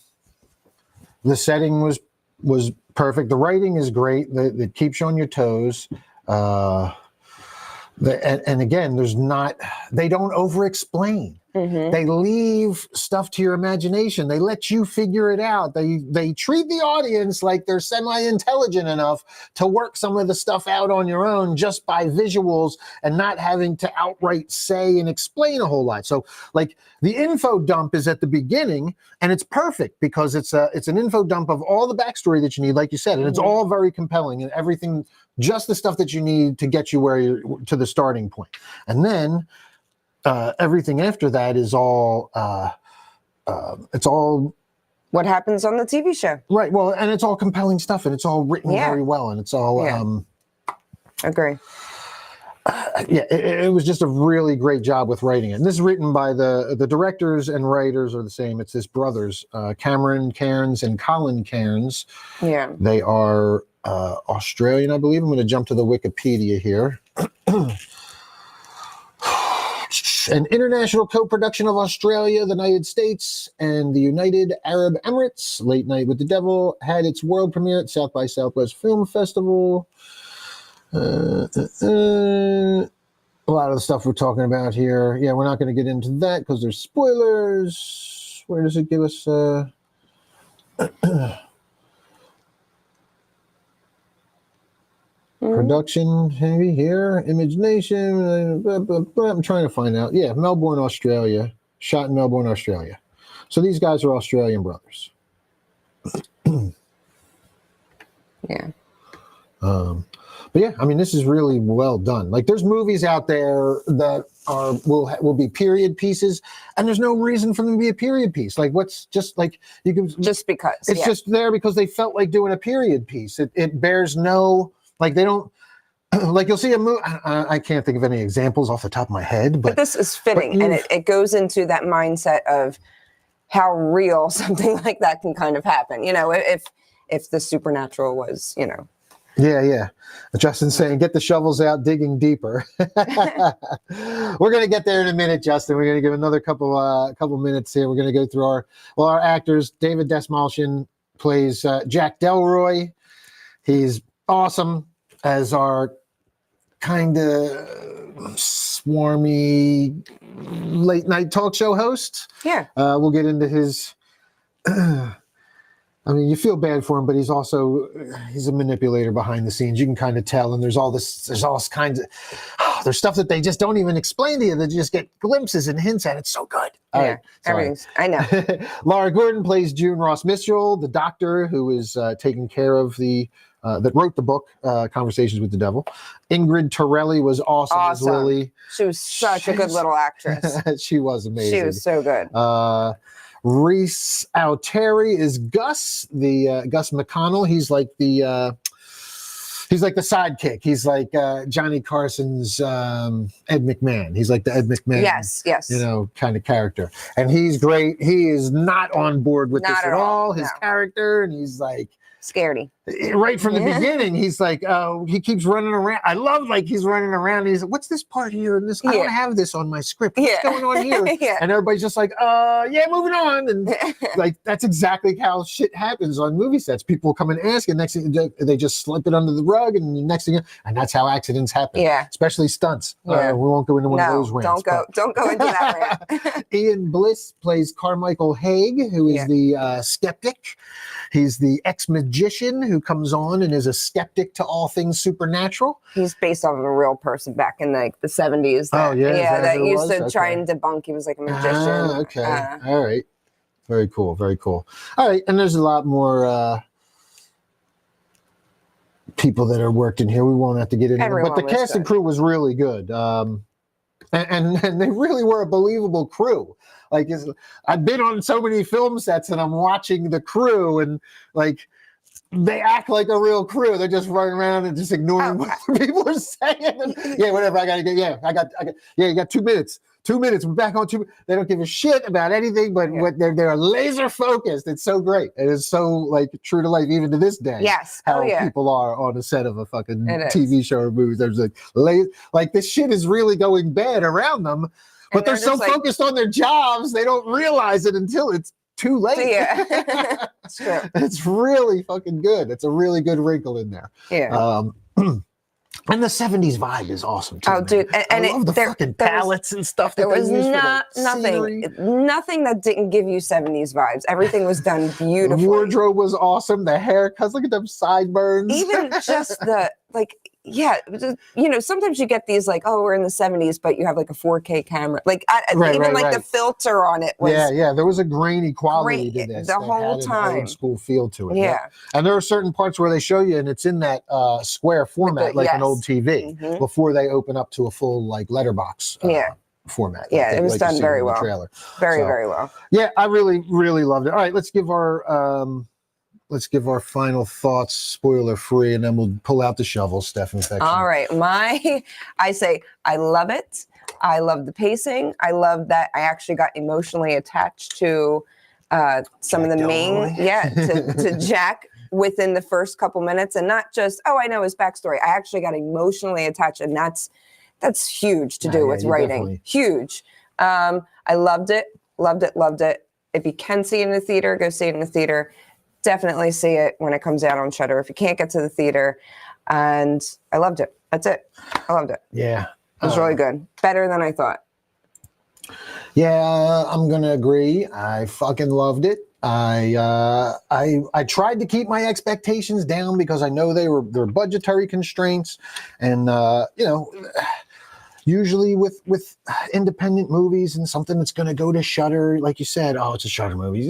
the setting was perfect. The writing is great. It keeps you on your toes. And again, they don't over-explain. They leave stuff to your imagination. They let you figure it out. They treat the audience like they're semi-intelligent enough to work some of the stuff out on your own just by visuals and not having to outright say and explain a whole lot. So like the info dump is at the beginning and it's perfect because it's an info dump of all the backstory that you need, like you said, and it's all very compelling and everything, just the stuff that you need to get you where you're to the starting point. And then everything after that is all it's all what happens on the TV show. Right. Well, and it's all compelling stuff and it's all written very well and it's all agree. It was just a really great job with writing it. And this is written by the directors and writers are the same. It's his brothers, Cameron Cairns and Colin Cairns. Yeah. They are Australian, I believe. I'm going to jump to the Wikipedia here. An international co-production of Australia, the United States, and the United Arab Emirates. Late Night with the Devil had its world premiere at South by Southwest Film Festival. A lot of the stuff we're talking about here. Yeah, we're not going to get into that because there's spoilers. Where does it give us? Production, maybe here, Image Nation, blah, blah, blah. I'm trying to find out. Yeah, Melbourne, Australia. Shot in Melbourne, Australia. So these guys are Australian brothers. Yeah. But yeah, I mean, this is really well done. Like, there's movies out there that will be period pieces, and there's no reason for them to be a period piece. Like, what's just like you can just because it's just there because they felt like doing a period piece. It bears no. Like they don't, like you'll see a movie. I can't think of any examples off the top of my head, but this is fitting, and it goes into that mindset of how real something like that can kind of happen. If the supernatural was, Yeah. Justin's saying, get the shovels out, digging deeper. We're going to get there in a minute, Justin. We're going to give another couple minutes here. We're going to go through our actors. David Desmalchian plays Jack Delroy. He's awesome as our kind of swarmy late night talk show host. Yeah. We'll get into his. I mean, you feel bad for him, but he's a manipulator behind the scenes. You can kind of tell, and there's all kinds of there's stuff that they just don't even explain to you. They just get glimpses and hints at. It's so good. All right, everything's. I know. Laura Gordon plays June Ross Mitchell, the doctor who is taking care of that wrote the book Conversations with the Devil. Ingrid Torelli was awesome as Lily. She was such a good little actress. She was amazing. She was so good. Reese Alteri is Gus, the Gus McConnell. He's like the sidekick. He's like Johnny Carson's Ed McMahon. He's like the Ed McMahon, yes, kind of character. And he's great. He is not on board with this at all. His character, and he's like scaredy. Right from the beginning, he's like, he keeps running around. I love he's running around. He's like, what's this part here? And this, I don't have this on my script. What's going on here? And everybody's just like, moving on. And that's exactly how shit happens on movie sets. People come and ask, and next thing they just slip it under the rug, and the next thing, and that's how accidents happen. Yeah, especially stunts. We won't go into one of those rants. Don't go into that rant. Ian Bliss plays Carmichael Haig, who is the skeptic. He's the ex-magician who comes on and is a skeptic to all things supernatural. He's based off of a real person back in the 70s. That used to try and debunk. He was like a magician. All right. Very cool. Very cool. All right. And there's a lot more people that are worked in here. We won't have to get into it. But the cast and crew was really good. And they really were a believable crew. I've been on so many film sets and I'm watching the crew and they act like a real crew. They're just running around and just ignoring what people are saying. And, whatever. I got to get. You got 2 minutes. 2 minutes. We're back on 2 minutes. They don't give a shit about anything, but what they're laser focused. It's so great. It is so true to life, even to this day. Yes. How people are on a set of a fucking TV show or movie. There's this shit is really going bad around them, but they're so focused on their jobs, they don't realize it until it's too late. Yeah. It's true. It's really fucking good. It's a really good wrinkle in there. Yeah. And the 70s vibe is awesome too. Oh, dude. I love the fucking palettes and stuff. There was nothing that didn't give you 70s vibes. Everything was done beautifully. The wardrobe was awesome. The haircuts, look at them sideburns. Even just sometimes you get these we're in the 70s, but you have a 4K camera. The filter on it was there was a grainy quality to this. The whole time. An old school feel to it. Yeah. And there are certain parts where they show you, and it's in that square format, an old TV, before they open up to a full letterbox format. Yeah, it was done very well. Trailer. Very well. Yeah, I really, really loved it. All right, let's give our final thoughts, spoiler free, and then we'll pull out the shovel, Steph. All right. I say I love it. I love the pacing. I love that I actually got emotionally attached to some of the main, to Jack within the first couple minutes, and not just, I know his backstory. I actually got emotionally attached, and that's huge to do with writing. Definitely. Huge. I loved it. If you can see it in the theater, go see it in the theater. Definitely see it when it comes out on Shudder if you can't get to the theater. And I loved it. That's it. I loved it. Yeah. It was really good. Better than I thought. Yeah, I'm going to agree. I fucking loved it. I tried to keep my expectations down because I know there were budgetary constraints, and usually with independent movies and something that's going to go to Shudder, like you said, it's a Shudder movie.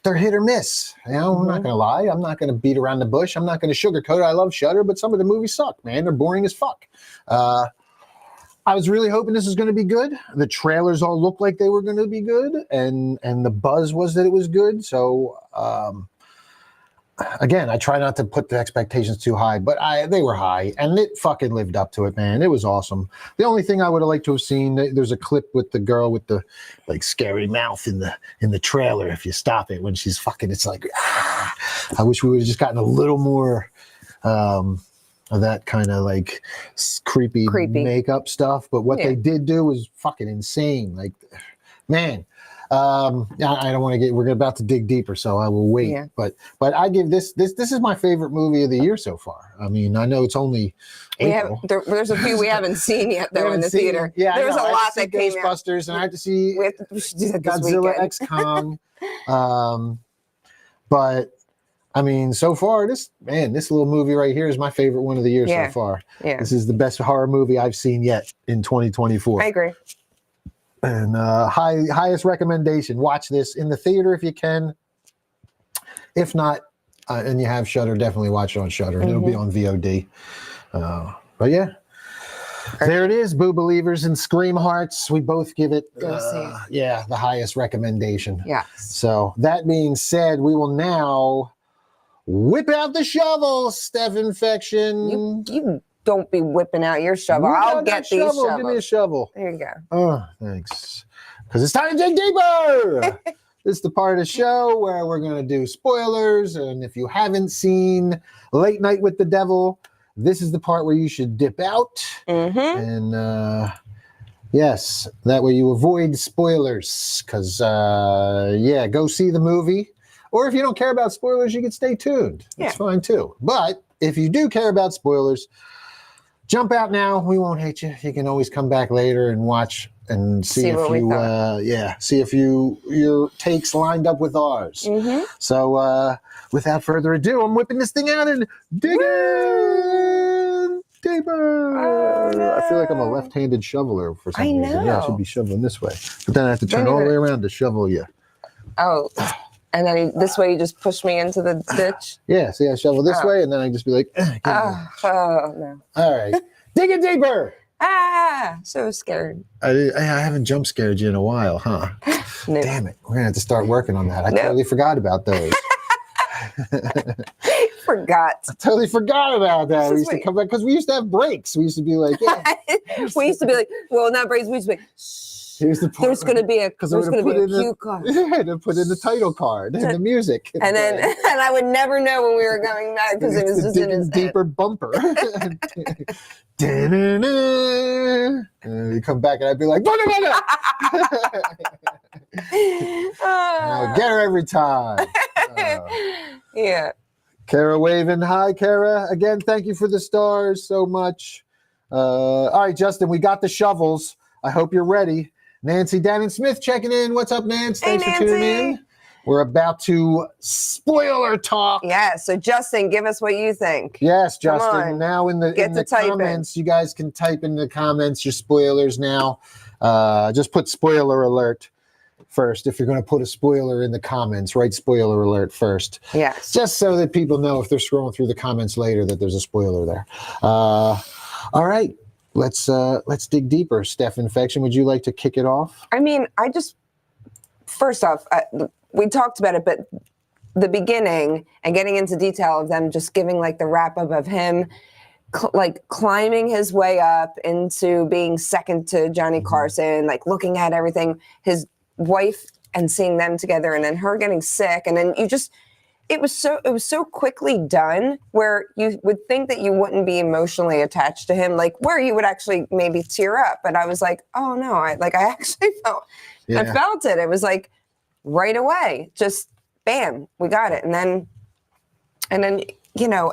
They're hit or miss. I'm not going to lie. I'm not going to beat around the bush. I'm not going to sugarcoat it. I love Shudder, but some of the movies suck, man. They're boring as fuck. I was really hoping this was going to be good. The trailers all looked like they were going to be good, and the buzz was that it was good. So, again, I try not to put the expectations too high, but they were high, and it fucking lived up to it, man. It was awesome. The only thing I would have liked to have seen, there's a clip with the girl with the scary mouth in the trailer. If you stop it when she's fucking, it's I wish we would have just gotten a little more of that kind of creepy makeup stuff. But what they did do was fucking insane. Man. I don't want to get. We're about to dig deeper, so I will wait. Yeah. But I give this is my favorite movie of the year so far. I mean, I know it's only April. There's a few we haven't seen yet We though in haven't the seen theater. them. Yeah, There's a I lot have to see that came out. Ghostbusters, and I have to see We should do that this Godzilla weekend. X Kong. But I mean, so far, this little movie right here is my favorite one of the year so far. Yeah, This is the best horror movie I've seen yet in 2024. I agree. And highest recommendation. Watch this in the theater if you can. If not, and you have Shudder, definitely watch it on Shudder, and it'll be on VOD. But yeah, there it is, Boo Believers and Scream Hearts. We both give it, Go see it. the highest recommendation. Yeah. So that being said, we will now whip out the shovel, Steph Infection. You don't be whipping out your shovel. Whip I'll out get that these shovel. shovels. Give me a shovel. There you go. Oh, thanks. Because it's time to dig deeper. This is the part of the show where we're going to do spoilers. And if you haven't seen Late Night with the Devil, this is the part where you should dip out. And yes, that way you avoid spoilers. Because, go see the movie. Or if you don't care about spoilers, you can stay tuned. That's fine too. But if you do care about spoilers, jump out now. We won't hate you. You can always come back later and watch and see if your takes lined up with ours. So without further ado, I'm whipping this thing out and digging deeper. I feel like I'm a left-handed shoveler for some reason. Yeah, I should be shoveling this way. But then I have to turn all the way around to shovel you. Oh. And then this way you just push me into the ditch? Yeah, see, I shovel this way, and then I just be like, no. All right. Dig it deeper. So scared. I haven't jump scared you in a while, huh? No. Damn it. We're going to have to start working on that. I totally forgot about those. Forgot. I totally forgot about that. We used to come back because we used to have breaks. We used to be like, we used to be like, well, not breaks. We used to be like, here's the part. There's going to be a cue card. Yeah, to put in the title card and the music. And then and I would never know when we were going back because it was just in his deeper bumper. And you come back and I'd be like, I get her every time. Yeah. Kara waving. Hi, Kara. Again, thank you for the stars so much. All right, Justin, we got the shovels. I hope you're ready. Nancy Dannon Smith checking in. What's up, Nance? Thanks for tuning in. We're about to spoiler talk. Yeah, so Justin, give us what you think. Yes, Justin. Now in the comments, you guys can type in the comments your spoilers now. Just put spoiler alert first. If you're going to put a spoiler in the comments, write spoiler alert first. Yes. Just so that people know if they're scrolling through the comments later that there's a spoiler there. All right. Let's dig deeper. Steph Infection, would you like to kick it off? I mean, first off, we talked about it, but the beginning and getting into detail of them just giving like the wrap up of him climbing his way up into being second to Johnny Carson, like looking at everything, his wife and seeing them together and then her getting sick. And then it was so quickly done where you would think that you wouldn't be emotionally attached to him, like where you would actually maybe tear up. But I was like, oh no, I actually felt, I felt it. It was like right away, just bam, we got it. And then,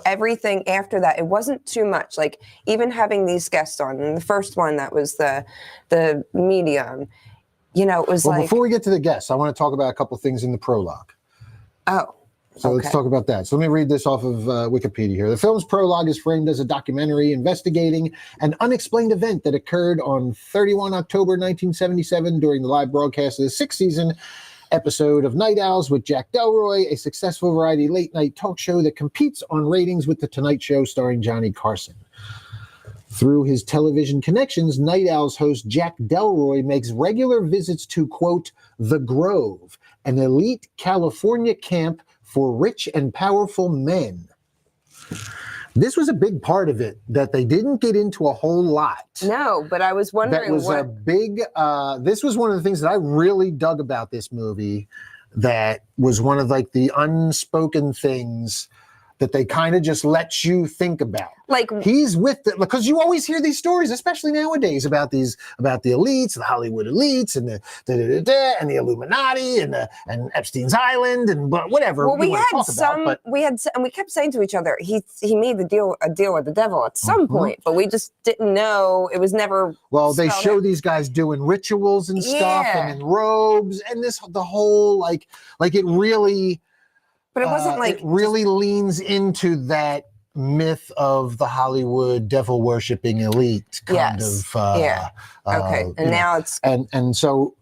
everything after that, it wasn't too much. Like even having these guests on, and the first one that was the medium, it was before we get to the guests, I want to talk about a couple things in the prologue. Oh. So let's talk about that. So let me read this off of Wikipedia here. The film's prologue is framed as a documentary investigating an unexplained event that occurred on 31 October 1977 during the live broadcast of the sixth season episode of Night Owls with Jack Delroy, a successful variety late-night talk show that competes on ratings with The Tonight Show starring Johnny Carson. Through his television connections, Night Owls host Jack Delroy makes regular visits to, quote, The Grove, an elite California camp for rich and powerful men. This was a big part of it that they didn't get into a whole lot. No, but I was wondering this was one of the things that I really dug about this movie, that was one of like the unspoken things that they kind of just let you think about. Like He's with it because you always hear these stories, especially nowadays, about the elites, the Hollywood elites, and and the Illuminati, and Epstein's Island, and whatever. well, you wanna talk about, and we kept saying to each other, he made a deal with the devil at some Mm-hmm. point, but we just didn't know. It was never. well, they spelled show out. these guys doing rituals and stuff, Yeah. and in robes, and the whole like it really. But it wasn't like it really leans into that myth of the Hollywood devil worshipping elite kind Yes. of. Yeah. Okay, you and know, now it's and so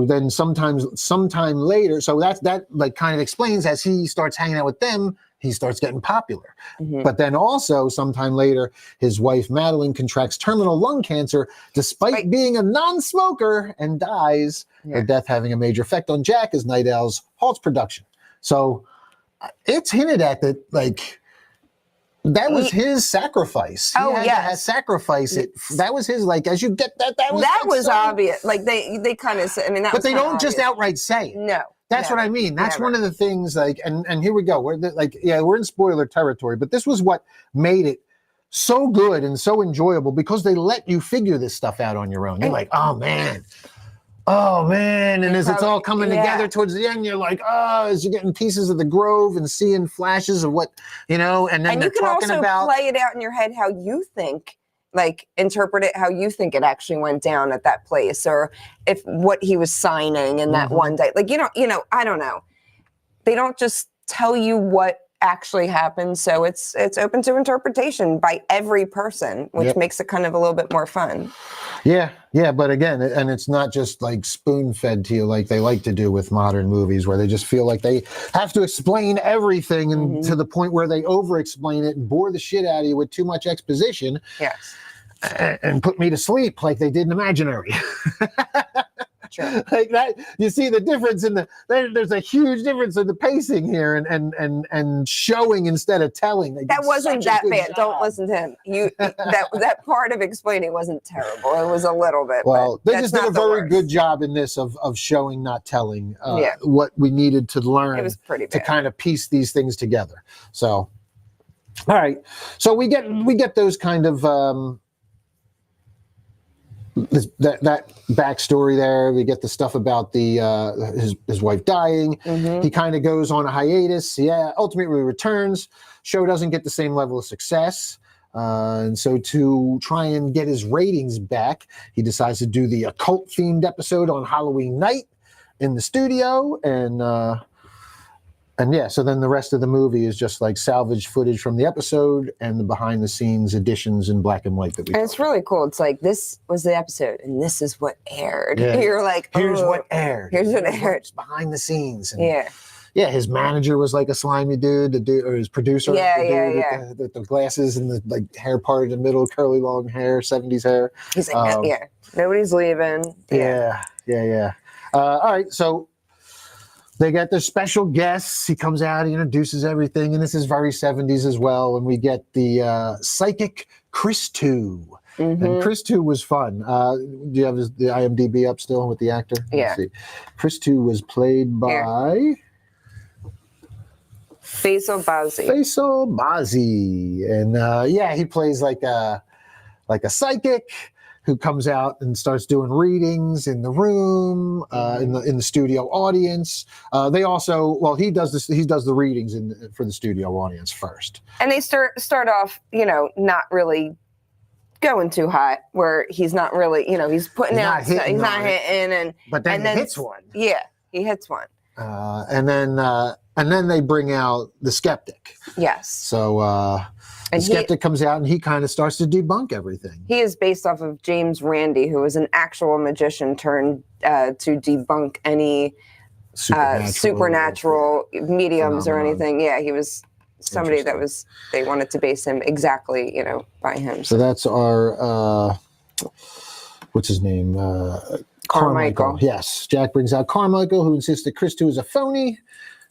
then sometime later, so that like kind of explains as he starts hanging out with them, he starts getting popular. Mhm. But then also sometime later, his wife Madeline contracts terminal lung cancer despite Right. being a non-smoker and dies. Yeah. Her death having a major effect on Jack as Night Owls halts production. So it's hinted at that like that was his sacrifice. He Oh, had yes. to sacrifice it. That was his like as you get that was that was so- obvious. Like they kind of said. I mean, that But was they kinda don't just obvious. outright say it. No. That's never, what I mean. That's never. one of the things like and here we go. We're in spoiler territory, but this was what made it so good and so enjoyable because they let you figure this stuff out on your own. You're like, oh man. And as it's all coming together towards the end, you're like, as you're getting pieces of the grove and seeing flashes of what, and then And they're you can talking also about play it out in your head how you think, like interpret it how you think it actually went down at that place, or if what he was signing in that Mhm. one day. Like I don't know. They don't just tell you what actually happened, so it's open to interpretation by every person, which Yep. makes it kind of a little bit more fun. Yeah, but again, and it's not just like spoon-fed to you like they like to do with modern movies where they just feel like they have to explain everything and Mhm. to the point where they over-explain it and bore the shit out of you with too much exposition Yes. and put me to sleep like they did in Imaginary. True. Like that, you see the difference in there's a huge difference in the pacing here and showing instead of telling. They did That wasn't such a that good bad. job. Don't listen to him. That part of explaining wasn't terrible. It was a little bit. Well, but they that's just did not a the very worst. good job in this of showing, not telling, Yeah. what we needed to learn It was pretty to bad. kind of piece these things together. So, all right. So we get those kind of that backstory there. We get the stuff about the his wife dying. Mhm. He kind of goes on a hiatus. Yeah, ultimately returns. Show doesn't get the same level of success. And so to try and get his ratings back, he decides to do the occult themed episode on Halloween night in the studio. And yeah, so then the rest of the movie is just like salvaged footage from the episode and the behind the scenes additions in black and white that we And it's really cool. It's like, this was the episode and this is what aired. Yeah. You're like, here's oh. what aired. Here's what aired. what's behind the scenes. And Yeah. his manager was like a slimy dude, or his producer, Yeah, the yeah, dude yeah. with the glasses and the like hair part in the middle, curly long hair, 70s hair. He's like, yeah, nobody's leaving. Yeah. All right, so they get their special guests. He comes out, he introduces everything, and this is very 70s as well. And we get the psychic Chris 2. Mm-hmm. And Chris 2 was fun. Do you have the IMDb up still with the actor? Yeah. Let's see. Chris 2 was played by Faisal Bazzi. Faisal Bazzi. And he plays like a psychic who comes out and starts doing readings in the room, in the studio audience. They also, he does this. He does the readings for the studio audience first. And they start off, not really going too hot, where he's not really, he's putting He's out not hitting he's not on it. hitting, But then and he hits one. Yeah, he hits one. And then they bring out the skeptic. Yes. So And the skeptic comes out and he kind of starts to debunk everything. He is based off of James Randi, who was an actual magician turned to debunk any supernatural mediums or anything. Yeah, he was somebody that was, they wanted to base him exactly, by him. So that's our, what's his name? Carmichael. Yes. Jack brings out Carmichael, who insists that Chris 2 is a phony.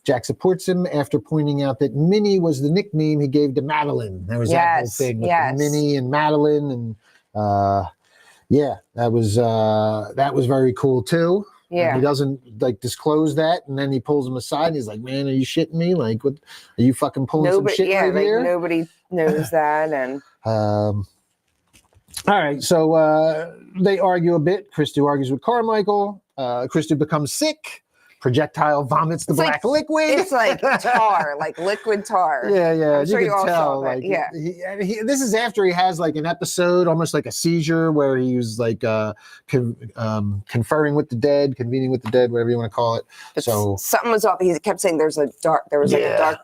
Jack supports him after pointing out that Minnie was the nickname he gave to Madeline. There was that whole thing with the Minnie and Madeline, and that was very cool too. Yeah. And he doesn't like disclose that, and then he pulls him aside and he's like, "Man, are you shitting me? Like, what? Are you fucking pulling some shit right like here?" nobody knows that, and All right, so they argue a bit. Christy argues with Carmichael. Christy becomes sick. Projectile vomits the It's black liquid. it's like tar, like liquid tar. Yeah. I'm sure you you can all tell. saw that. Like, Yeah. this is after he has like an episode, almost like a seizure, where he was like conferring with the dead, convening with the dead, whatever you want to call it. But so something was off. He kept saying there was like a dark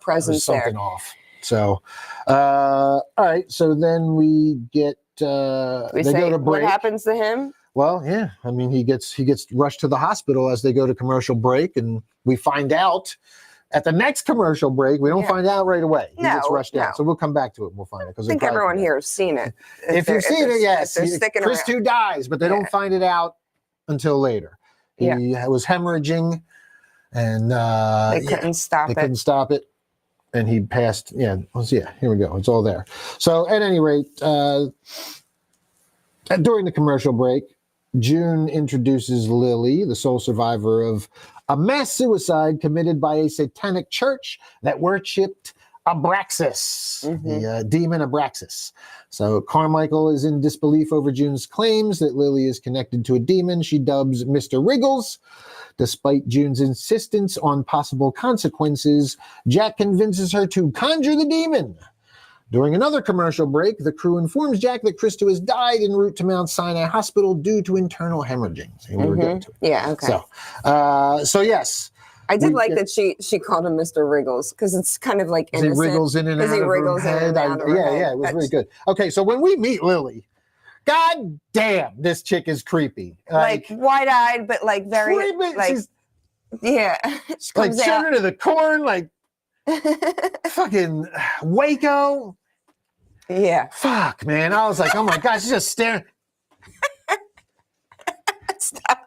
presence there. something off. So, all right. So then we get We they say, go to what break. happens to him? Well, yeah. I mean, he gets rushed to the hospital as they go to commercial break, and we find out at the next commercial break. We don't find out right away. He gets rushed out. So we'll come back to it. And we'll find it I think everyone here has seen it. If you've seen it, yes. They're sticking Chris around. 2 dies, but they don't find it out until later. He was hemorrhaging, and they couldn't stop They it. couldn't stop it, and he passed. Here we go. It's all there. So at any rate, during the commercial break, June introduces Lily, the sole survivor of a mass suicide committed by a satanic church that worshipped Abraxas, the demon Abraxas. So Carmichael is in disbelief over June's claims that Lily is connected to a demon she dubs Mr. Wriggles. Despite June's insistence on possible consequences, Jack convinces her to conjure the demon. During another commercial break, the crew informs Jack that Christo has died en route to Mount Sinai Hospital due to internal hemorrhaging. So we were getting to it. Yeah, okay. So yes. I did like that she called him Mr. Wriggles, because it's kind of like innocent. He wriggles in and out of her head. Yeah, it was really good. Okay, so when we meet Lily, god damn, this chick is creepy. Like wide-eyed, but like very creepy. like She's she like comes out. children of the corn, like fucking Waco. Yeah. Fuck, man. I was like, oh my God, she's just staring. Stop.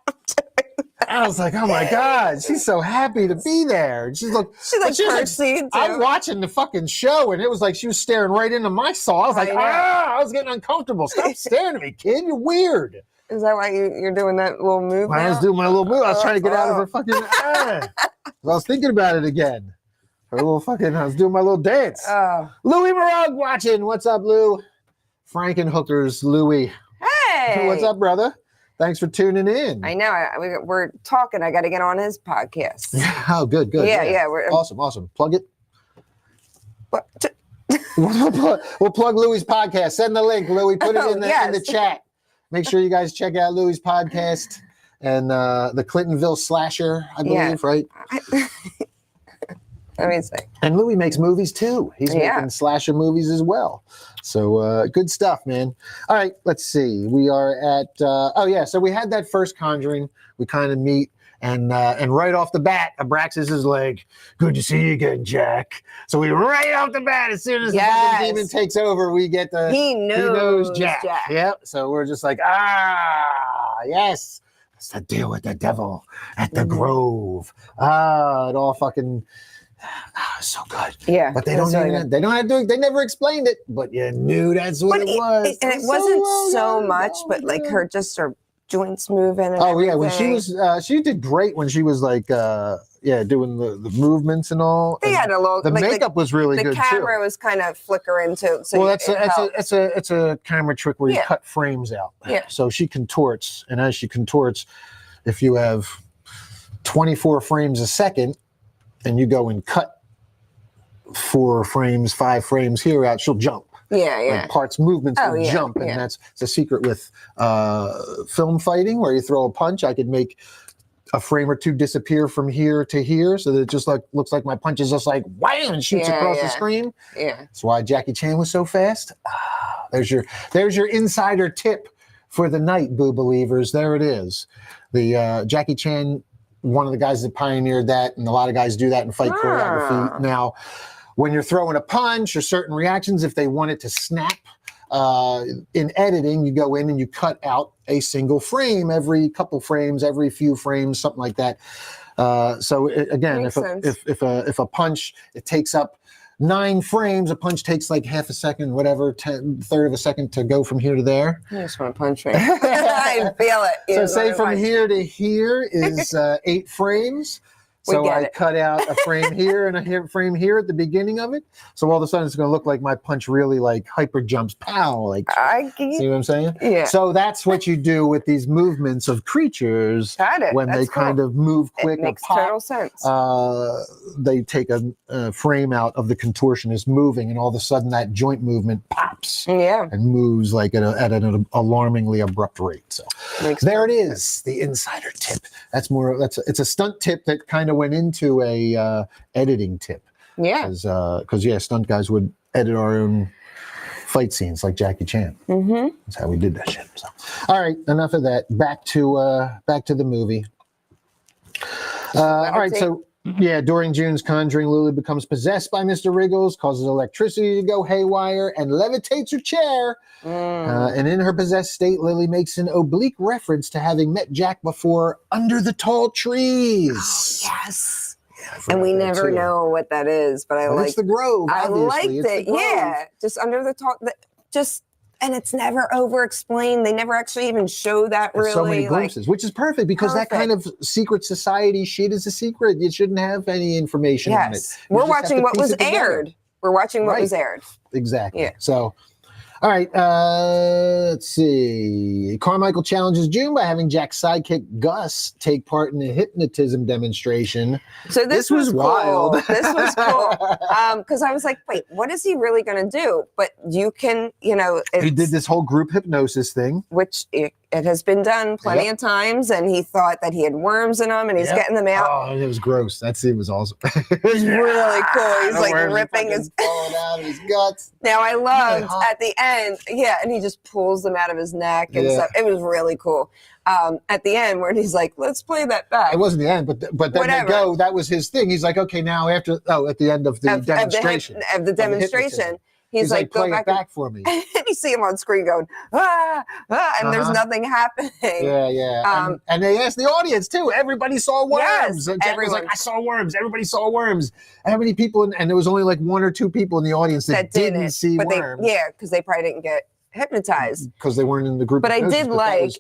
I was like, oh my God, she's so happy to be there. She's like, curtsied, I'm watching the fucking show, and it was like she was staring right into my soul. I was like, I was getting uncomfortable. Stop staring at me, kid. You're weird. Is that why you're doing that little move? I was doing my little move. I was trying to get out of her fucking I was thinking about it again. I was doing my little dance. Louis Marog watching. What's up, Lou? Frankenhooker's Louis. Hey. What's up, brother? Thanks for tuning in. I know. We're talking. I got to get on his podcast. Oh, good. Yeah. Awesome. Plug it. We'll plug Louis' podcast. Send the link, Louis. Put it in the chat. Make sure you guys check out Louis' podcast and the Clintonville Slasher, I believe, right? Let me see. And Louis makes movies too. He's making slasher movies as well. So good stuff, man. All right, let's see. We are at so we had that first Conjuring. We kind of meet, and right off the bat, Abraxas is like, "Good to see you again, Jack." So we right off the bat, as soon as the fucking demon takes over, we get the he knows Jack. Yep. So we're just like, yes. It's the deal with the devil at the Grove. It all fucking. So good. Yeah. But they never explained it, but you knew that's what it was. And it wasn't so much, but like her joints moving. And everything. When she was, she did great when she was like, doing the movements and all. They had a little. The makeup was really good too. The camera was kind of flickering too. So it's a camera trick where you cut frames out. Yeah. So she contorts, and as she contorts, if you have 24 frames a second, and you go and cut 4 frames, 5 frames here out, she'll jump. Yeah. Like parts movements will jump, and that's the secret with film fighting, where you throw a punch. I could make a frame or two disappear from here to here, so that it just like looks like my punch is just like wham and shoots across the screen. Yeah, that's why Jackie Chan was so fast. There's your insider tip for the night, boo believers. There it is. The Jackie Chan. One of the guys that pioneered that, and a lot of guys do that in fight choreography. Now, when you're throwing a punch or certain reactions, if they want it to snap, in editing, you go in and you cut out a single frame every couple frames, every few frames, something like that. If a punch, it takes up 9 frames. A punch takes like half a second, whatever, third of a second to go from here to there. You just want to punch me. I feel it. So say from here to here is 8 frames. So I cut out a frame here and a frame here at the beginning of it. So all of a sudden it's going to look like my punch really like hyper jumps, pow, like, see what I'm saying? Yeah. So that's what you do with these movements of creatures when they kind of move quick. It makes or pop, total sense. they take a frame out of the contortionist moving, and all of a sudden that joint movement pops and moves like at an alarmingly abrupt rate. So there it is, the insider tip. It's a stunt tip that kind of went into a editing tip. Yeah. Because stunt guys would edit our own fight scenes like Jackie Chan. Mm-hmm. That's how we did that shit. So, all right, enough of that. Back to the movie. All right, so during June's conjuring, Lily becomes possessed by Mr. Wriggles, causes electricity to go haywire, and levitates her chair. And in her possessed state, Lily makes an oblique reference to having met Jack before under the tall trees. Yes. And we never know what that is, but it's the Grove. I liked It's it. the Grove. Yeah. Just under the tall, and it's never over explained. They never actually even show that really. So many glimpses, which is perfect because that kind of secret society shit is a secret. You shouldn't have any information on it. We're watching what was aired. We're watching what was aired. Exactly. Yeah. So, all right, let's see. Carmichael challenges June by having Jack's sidekick Gus take part in a hypnotism demonstration. So this was cool. wild. This was cool. Because I was like, wait, what is he really going to do? But you can, he did this whole group hypnosis thing. Which it has been done plenty of times, and he thought that he had worms in him, and he's getting them out. Oh, it was gross. That scene was awesome. It was really cool. He's like ripping his falling out of his guts. Now I loved at the end, and he just pulls them out of his neck and stuff. It was really cool. At the end, where he's like, "Let's play that back." It wasn't the end, but then they go. That was his thing. He's like, "Okay, now at the end of the demonstration of the demonstration." He's like, play go back it back for me. And you see him on screen going, and there's nothing happening. Yeah. And they asked the audience too. Everybody saw worms. Yes, and Jack was like, I saw worms. Everybody saw worms. And how many people? And there was only like 1 or 2 people in the audience that didn't see worms. Because they probably didn't get hypnotized. Because they weren't in the group. But I did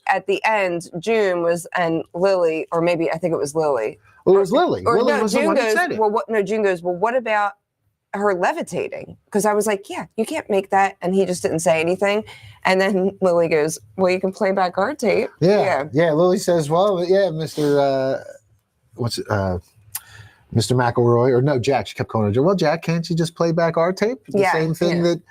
at the end, June and Lily, or maybe I think it was Lily. Well, it was Lily. Or Lily no, was June the one goes, who said it. June goes, well, what about her levitating? Because I was like, you can't make that. And he just didn't say anything. And then Lily goes, well, you can play back our tape. Yeah. Lily says, well, Mr. Mr. McElroy, or no, Jack. She kept calling her, well, Jack, can't you just play back our tape? The same thing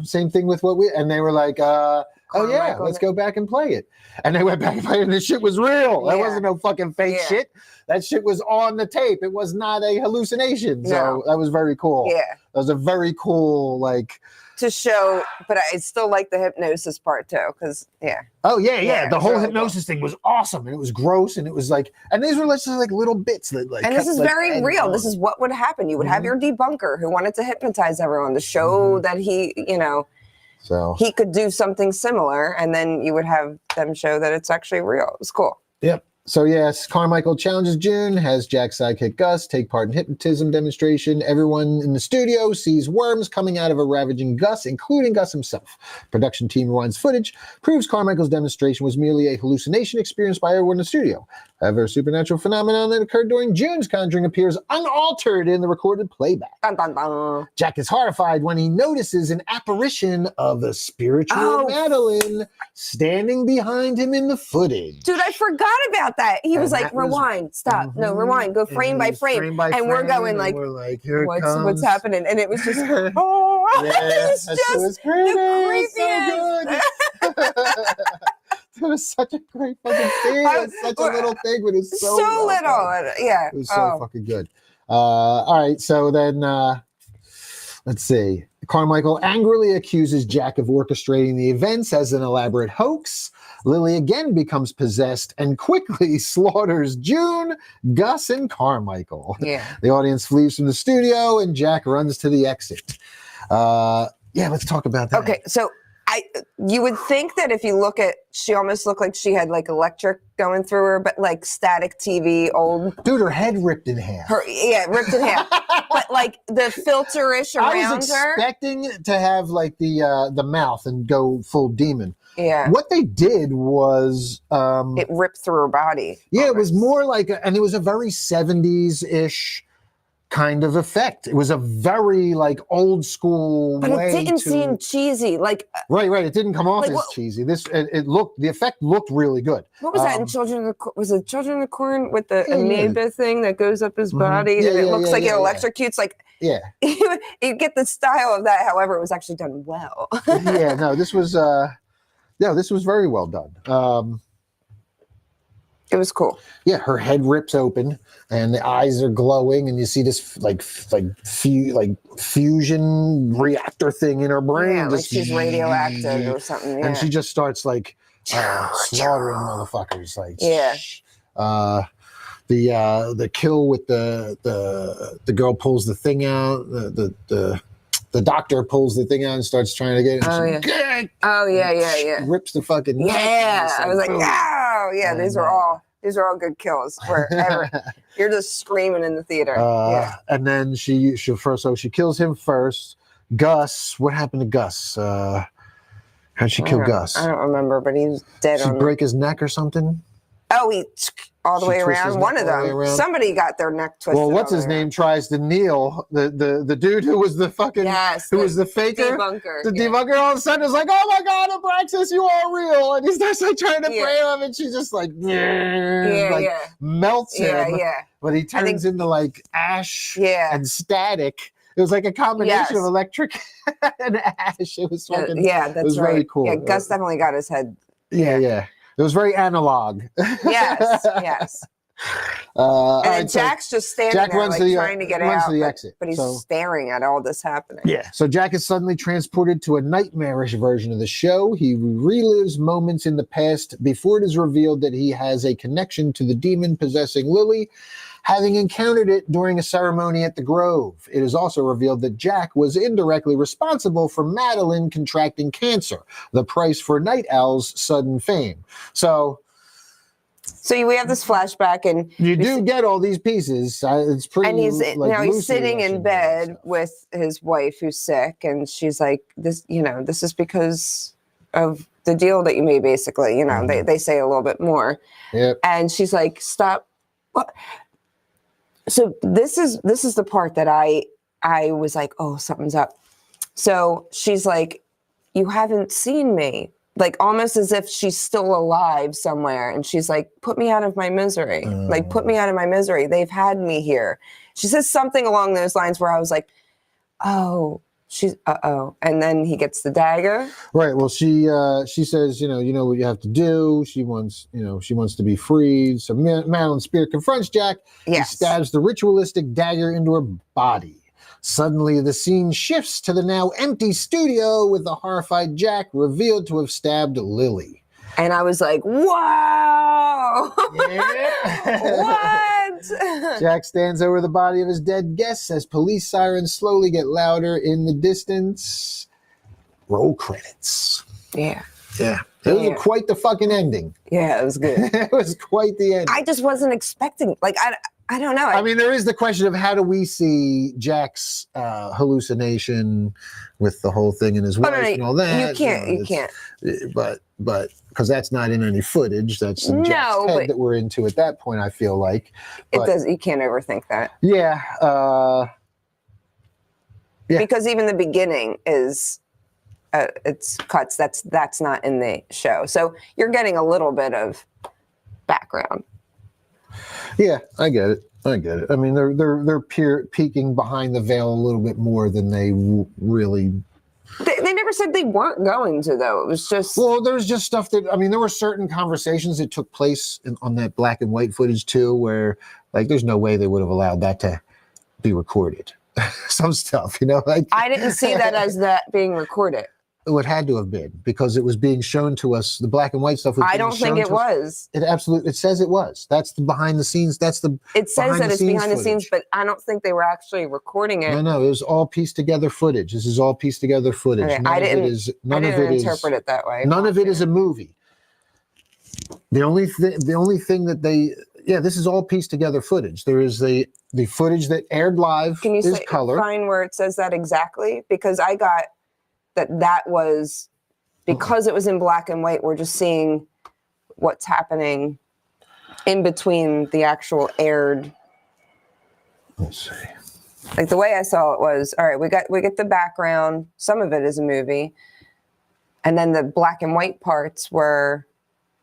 same thing with what we, and they were like, let's go back and play it. And they went back and played it, and the shit was real. That wasn't no fucking fake shit. That shit was on the tape. It was not a hallucination. So that was very cool. Yeah. That was a very cool, to show, but I still like the hypnosis part too, because Oh yeah. The whole hypnosis thing was awesome, and it was gross, and it was and these were just like little bits that And this is very real. This is what would happen. You would have your debunker who wanted to hypnotize everyone to show that he, so he could do something similar, and then you would have them show that it's actually real. It was cool. Yep. So yes, Carmichael challenges June, has Jack's sidekick Gus take part in hypnotism demonstration. Everyone in the studio sees worms coming out of a ravaging Gus, including Gus himself. Production team rewinds footage, proves Carmichael's demonstration was merely a hallucination experienced by everyone in the studio. However, a supernatural phenomenon that occurred during June's conjuring appears unaltered in the recorded playback. Dun, dun, dun. Jack is horrified when he notices an apparition of the spiritual Madeline standing behind him in the footage. Dude, I forgot about that. He was like, rewind, stop. No, rewind, go frame by frame. And we're going like, here what's happening? And it was just, it was creepy. So good. It was such a great fucking scene. It was such a little thing, but it's so little. Yeah. It was so fucking good. All right, so then let's see. Carmichael angrily accuses Jack of orchestrating the events as an elaborate hoax. Lily again becomes possessed and quickly slaughters June, Gus, and Carmichael. Yeah. The audience flees from the studio, and Jack runs to the exit. Let's talk about that. Okay, so you would think that if you look at, she almost looked like she had like electric going through her, but like static TV, old. Dude, her head ripped in half. Ripped in half. But like the filter-ish around her. I was expecting to have like the mouth and go full demon. Yeah. What they did was it ripped through her body. Yeah, almost. it was more like, and it was a very 70s-ish kind of effect. It was a very like old school but way it didn't to... seem cheesy. Like right. It didn't come off like, as cheesy. The effect looked really good. what was that in Children of the Was it Children of the Corn with the amoeba thing that goes up his body and it looks like it electrocutes? Like you get the style of that. However, it was actually done well. This was very well done. It was cool. Yeah, her head rips open and the eyes are glowing, and you see this like fusion reactor thing in her brain. Yeah, like she's radioactive or something. Yeah. And she just starts like slaughtering motherfuckers. Like the kill with the girl pulls the thing out. The doctor pulls the thing out and starts trying to get it. Yeah. Rips the fucking neck. Yeah, I was like, oh yeah, And, these are all good kills. Wherever you're just screaming in the theater. And then she kills him first. Gus, what happened to Gus? How'd she kill Gus? I don't remember, but he's dead. She break his neck or something? Oh, he all the way around. One of them. Somebody got their neck twisted. Well, what's his name tries to kneel. The dude who was the fucking who was the faker, debunker. The debunker all of a sudden is like, oh my god, Abraxas, you are real, and he starts like trying to pray him, and she just like melts him. But he turns into like ash and static. It was like a combination of electric and ash. It was fucking that's it was right. very cool. Yeah, Gus definitely got his head. Yeah. It was very analog. Yes. And then Jack's just standing there, like trying to get out, but he's staring at all this happening. Yeah. So Jack is suddenly transported to a nightmarish version of the show. He relives moments in the past before it is revealed that he has a connection to the demon possessing Lily, having encountered it during a ceremony at the Grove. It is also revealed that Jack was indirectly responsible for Madeline contracting cancer, the price for Night Owl's sudden fame. So we have this flashback, and you do get all these pieces. It's pretty. And he's sitting in bed with his wife who's sick, and she's like, "This, this is because of the deal that you made." Basically, they say a little bit more. Yep. And she's like, "Stop." What? So this is the part that I was like, oh, something's up. So she's like, you haven't seen me. Like almost as if she's still alive somewhere. And she's like, put me out of my misery. Like, put me out of my misery. They've had me here. She says something along those lines where I was like, oh, and then he gets the dagger. Right. Well, she says, you know what you have to do. She wants to be freed. So Madeline Spear confronts Jack. Yes. He stabs the ritualistic dagger into her body. Suddenly, the scene shifts to the now empty studio with the horrified Jack revealed to have stabbed Lily. And I was like, wow. Yeah. What? Jack stands over the body of his dead guest as police sirens slowly get louder in the distance. Roll credits. Yeah. Yeah. It was quite the fucking ending. Yeah, it was good. It was quite the ending. I just wasn't expecting, I don't know. I mean, there is the question of how do we see Jack's hallucination with the whole thing in his wife and all that. You can't. But because that's not in any footage, that's in Jack's head that we're into at that point, I feel like. But, you can't overthink that. Yeah. Because even the beginning is, it's cuts. That's not in the show. So you're getting a little bit of background. Yeah, I get it. I mean, they're peeking behind the veil a little bit more than they really. They never said they weren't going to, though. It was just. Well, there's just stuff that there were certain conversations that took place on that black and white footage too, where like there's no way they would have allowed that to be recorded. Some stuff, like. I didn't see that as that being recorded. it had to have been because it was being shown to us. The black and white stuff was I being don't think shown it to us. was. It says it was. That's the behind the scenes. That's the It says that it's behind the scenes, footage. but I don't think they were actually recording it. No, it was all pieced together footage. This is all pieced together footage. Okay, None I of it didn't is. None I of didn't it is. interpret it that way. None of it is a movie. The only thing that they this is all pieced together footage. There is the footage that aired live. Can you is say color. find where it says that exactly? Because I got that was because it was in black and white. We're just seeing what's happening in between the actual aired. Let's see. Like the way I saw it was, all right, we get the background. Some of it is a movie, and then the black and white parts were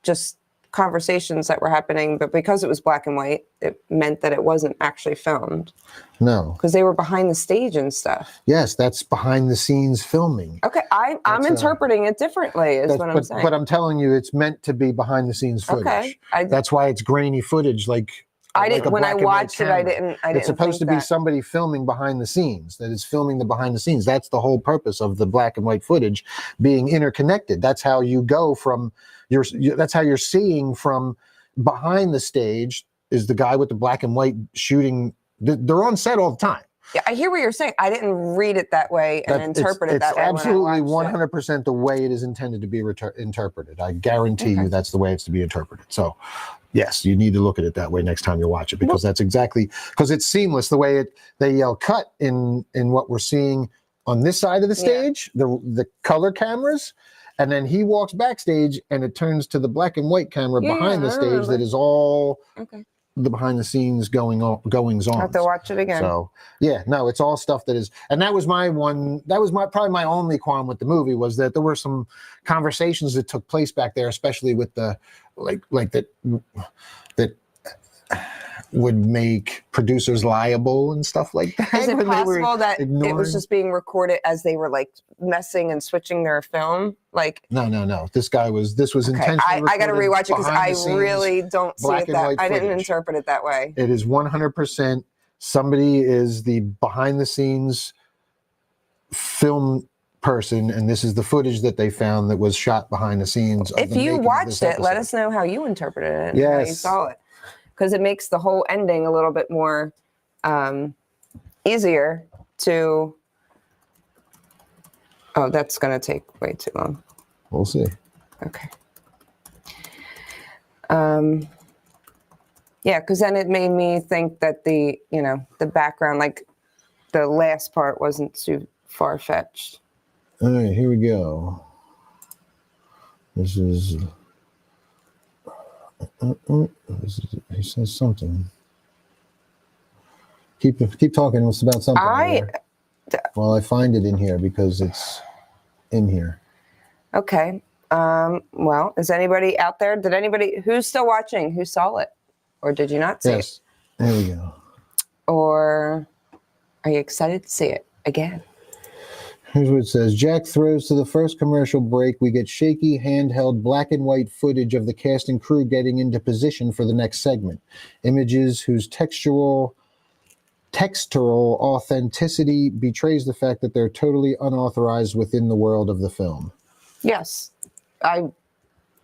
just conversations that were happening. But because it was black and white, it meant that it wasn't actually filmed. No, Because they were behind the stage and stuff. yes, that's behind the scenes filming. Okay, I'm interpreting it differently, is what I'm saying. But I'm telling you, it's meant to be behind the scenes footage. Okay, That's why it's grainy footage, like I like didn't a when I black and white watched it. I camera. didn't. It's supposed to think be that. somebody filming behind the scenes. That is filming the behind the scenes. That's the whole purpose of the black and white footage being interconnected. That's how you go from that's how you're seeing from behind the stage is the guy with the black and white shooting. They're on set all the time. Yeah, I hear what you're saying. I didn't read it that way and interpret it that way. It's absolutely when I watched 100% the way it is intended to be interpreted. I guarantee you that's the way it's to be interpreted. So, yes, you need to look at it that way next time you watch it because that's exactly because it's seamless the way they yell cut in what we're seeing on this side of the stage, the color cameras, and then he walks backstage and it turns to the black and white camera behind the stage that is all the behind the scenes goings on. I have to watch it again. So it's all stuff that is, and that was my probably my only qualm with the movie was that there were some conversations that took place back there, especially with the like that would make producers liable and stuff like that. Is it possible that it ignoring... was just being recorded as they were like messing and switching their film? Like no. This was intentionally. I got to rewatch it because I really don't see it that. I didn't footage. interpret it that way. It is 100%. Somebody is the behind the scenes film person, and this is the footage that they found that was shot behind the scenes. If you watched it, let us know how you interpreted it. Yes. How you saw it. Because it makes the whole ending a little bit more easier to. Oh, that's going to take way too long. We'll see. Okay. Yeah, because then it made me think that the background, like the last part, wasn't too far-fetched. All right, here we go. This is. He says something. Keep talking. It's about something. Well, I find it in here because it's in here. Okay. Well, is anybody out there? Who's still watching? Who saw it? Or did you not see it? Yes. There we go. Or are you excited to see it again? Here's what it says. Jack throws to the first commercial break. We get shaky, handheld, black and white footage of the cast and crew getting into position for the next segment. Images whose textural authenticity betrays the fact that they're totally unauthorized within the world of the film. Yes. I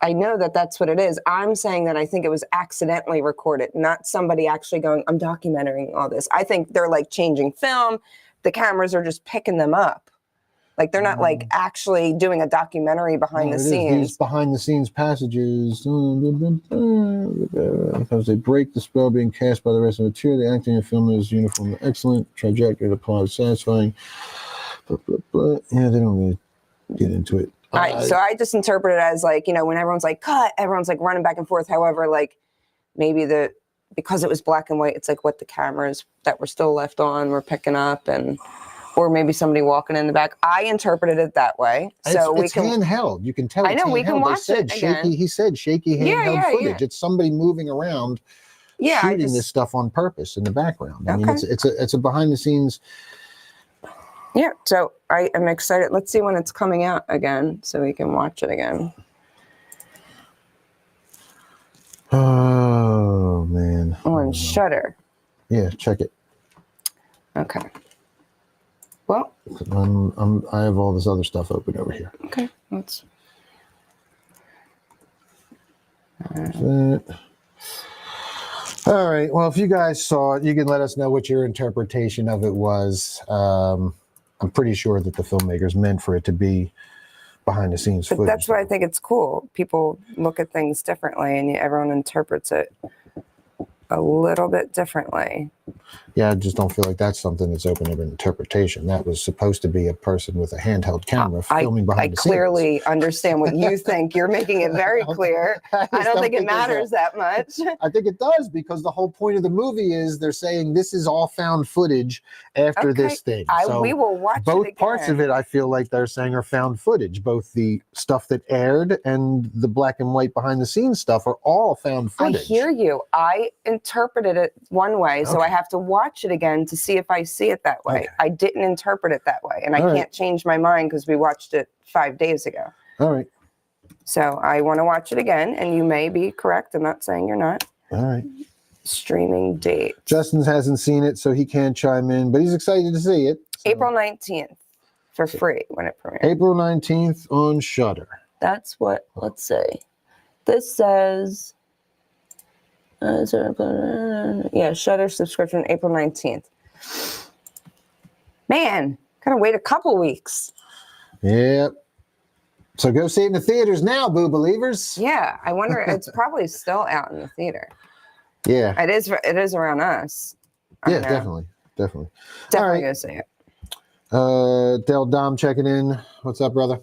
know that that's what it is. I'm saying that I think it was accidentally recorded, not somebody actually going, I'm documenting all this. I think they're like changing film. The cameras are just picking them up. Like they're not like actually doing a documentary behind the scenes. These behind the scenes passages. Because they break the spell being cast by the rest of the material. The acting in the film is uniform and excellent. Trajectory of the plot is satisfying. Blah, blah, blah. Yeah, they don't really get into it. All right, so I just interpret it as like, when everyone's like cut, everyone's like running back and forth. However, like maybe because it was black and white, it's like what the cameras that were still left on were picking up or maybe somebody walking in the back. I interpreted it that way. So it's handheld. You can tell. I know we can watch it again. He said shaky handheld footage. Yeah. It's somebody moving around, shooting this stuff on purpose in the background. I mean, it's a behind the scenes. Yeah. So I am excited. Let's see when it's coming out again, so we can watch it again. Oh man. On Shudder. Yeah, check it. Okay. Well, I have all this other stuff open over here. okay. Let's. All right. Well, if you guys saw it, you can let us know what your interpretation of it was. I'm pretty sure that the filmmakers meant for it to be behind the scenes But footage. that's why I think it's cool. People look at things differently, and everyone interprets it a little bit differently. Yeah, I just don't feel like that's something that's open to interpretation. That was supposed to be a person with a handheld camera filming behind the scenes. I clearly understand what you think. You're making it very clear. I don't think it matters that much. I think it does, because the whole point of the movie is they're saying this is all found footage after this thing. We will watch both it again. parts of it, I feel like they're saying are found footage. Both the stuff that aired and the black and white behind the scenes stuff are all found footage. I hear you. I interpreted it one way, so I have to watch it again to see if I see it that way. Okay. I didn't interpret it that way, and I can't change my mind because we watched it 5 days ago. All right. So I want to watch it again, and you may be correct. I'm not saying you're not. All right. Streaming date. Justin hasn't seen it, so he can't chime in, but he's excited to see it. So. April 19th for free when it premieres. April 19th on Shudder. That's what, let's see. This says, Shudder subscription April 19th. Man, gotta wait a couple weeks. Yep. So go see it in the theaters now, Boo Believers. Yeah, I wonder, it's probably still out in the theater. Yeah. It is around us. Yeah, definitely. Definitely right. go see it. Del Dom checking in. What's up, brother?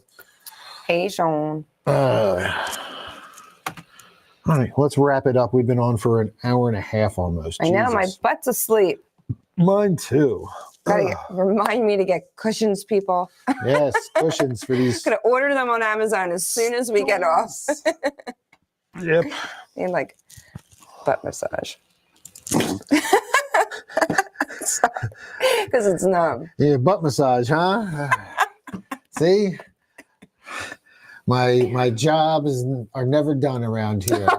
Hey, Sean. All right, let's wrap it up. We've been on for an hour and a half almost. I know, my butt's asleep. Mine too. Gotta remind me to get cushions, people. Yes, cushions for these. Gonna order them on Amazon as soon as we get off. Yep. And like butt massage. Because it's numb. Yeah, butt massage, huh? See? My jobs are never done around here.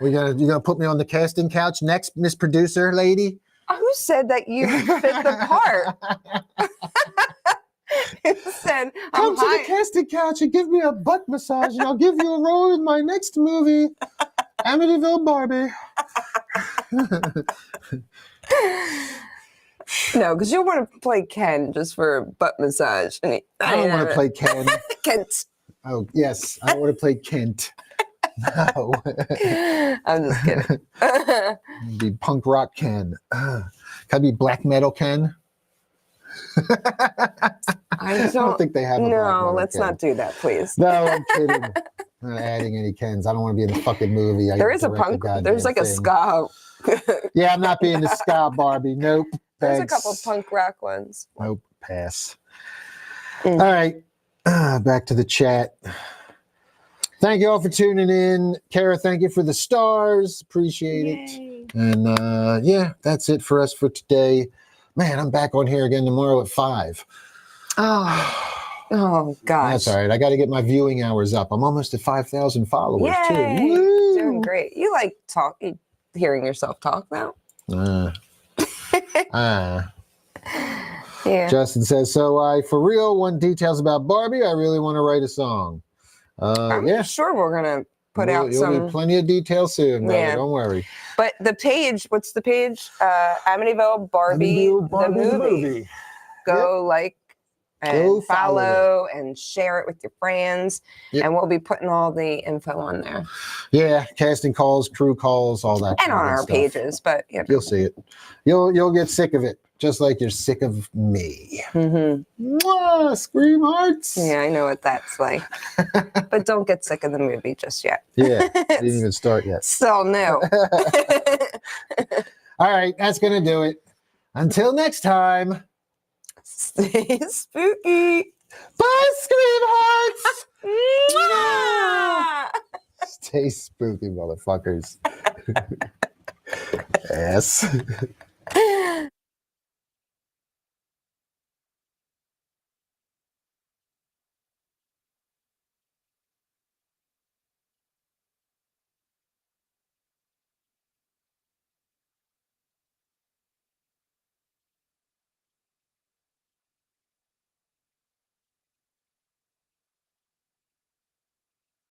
You're gonna put me on the casting couch next, Miss Producer Lady? Who said that you fit the part? Who said, come to the casting couch and give me a butt massage, and I'll give you a role in my next movie, Amityville Barbi. No, because you want to play Ken just for a butt massage. I don't want to play Ken. Kent. Oh, yes. I want to play Kent. No. I'm just kidding. Be punk rock Ken. Can I be black metal Ken? I don't think they have a black metal let's Ken. not do that, please. No, I'm kidding. I'm not adding any Kens. I don't want to be in the fucking movie. There is a punk. There's like a ska. Yeah, I'm not being the ska Barbie. Nope. There's Thanks. a couple punk rock ones. Nope. Pass. All right. Back to the chat. Thank you all for tuning in. Kara, thank you for the stars. Appreciate it. And yeah, that's it for us for today. Man, I'm back on here again tomorrow at 5. Oh gosh. That's all right. I got to get my viewing hours up. I'm almost at 5,000 followers too. Woo! Doing great. You like hearing yourself talk now? Yeah. Justin says, so I for real want details about Barbie. I really want to write a song. I'm sure we're gonna put out you'll some. Get plenty of details soon, brother. Yeah. Don't worry. But the page, what's the page? Amityville Barbi, the movie. Go like and follow and share it with your friends. Yep. And we'll be putting all the info on there. Yeah, casting calls, crew calls, all that. And on our pages, but you'll see it. You'll get sick of it, just like you're sick of me. Mm-hmm. Mwah, scream hearts. Yeah, I know what that's like. But don't get sick of the movie just yet. Yeah, didn't even start yet. Still new. All right, that's gonna do it. Until next time. Stay spooky. Bye, scream hearts. Stay spooky, motherfuckers. Yes.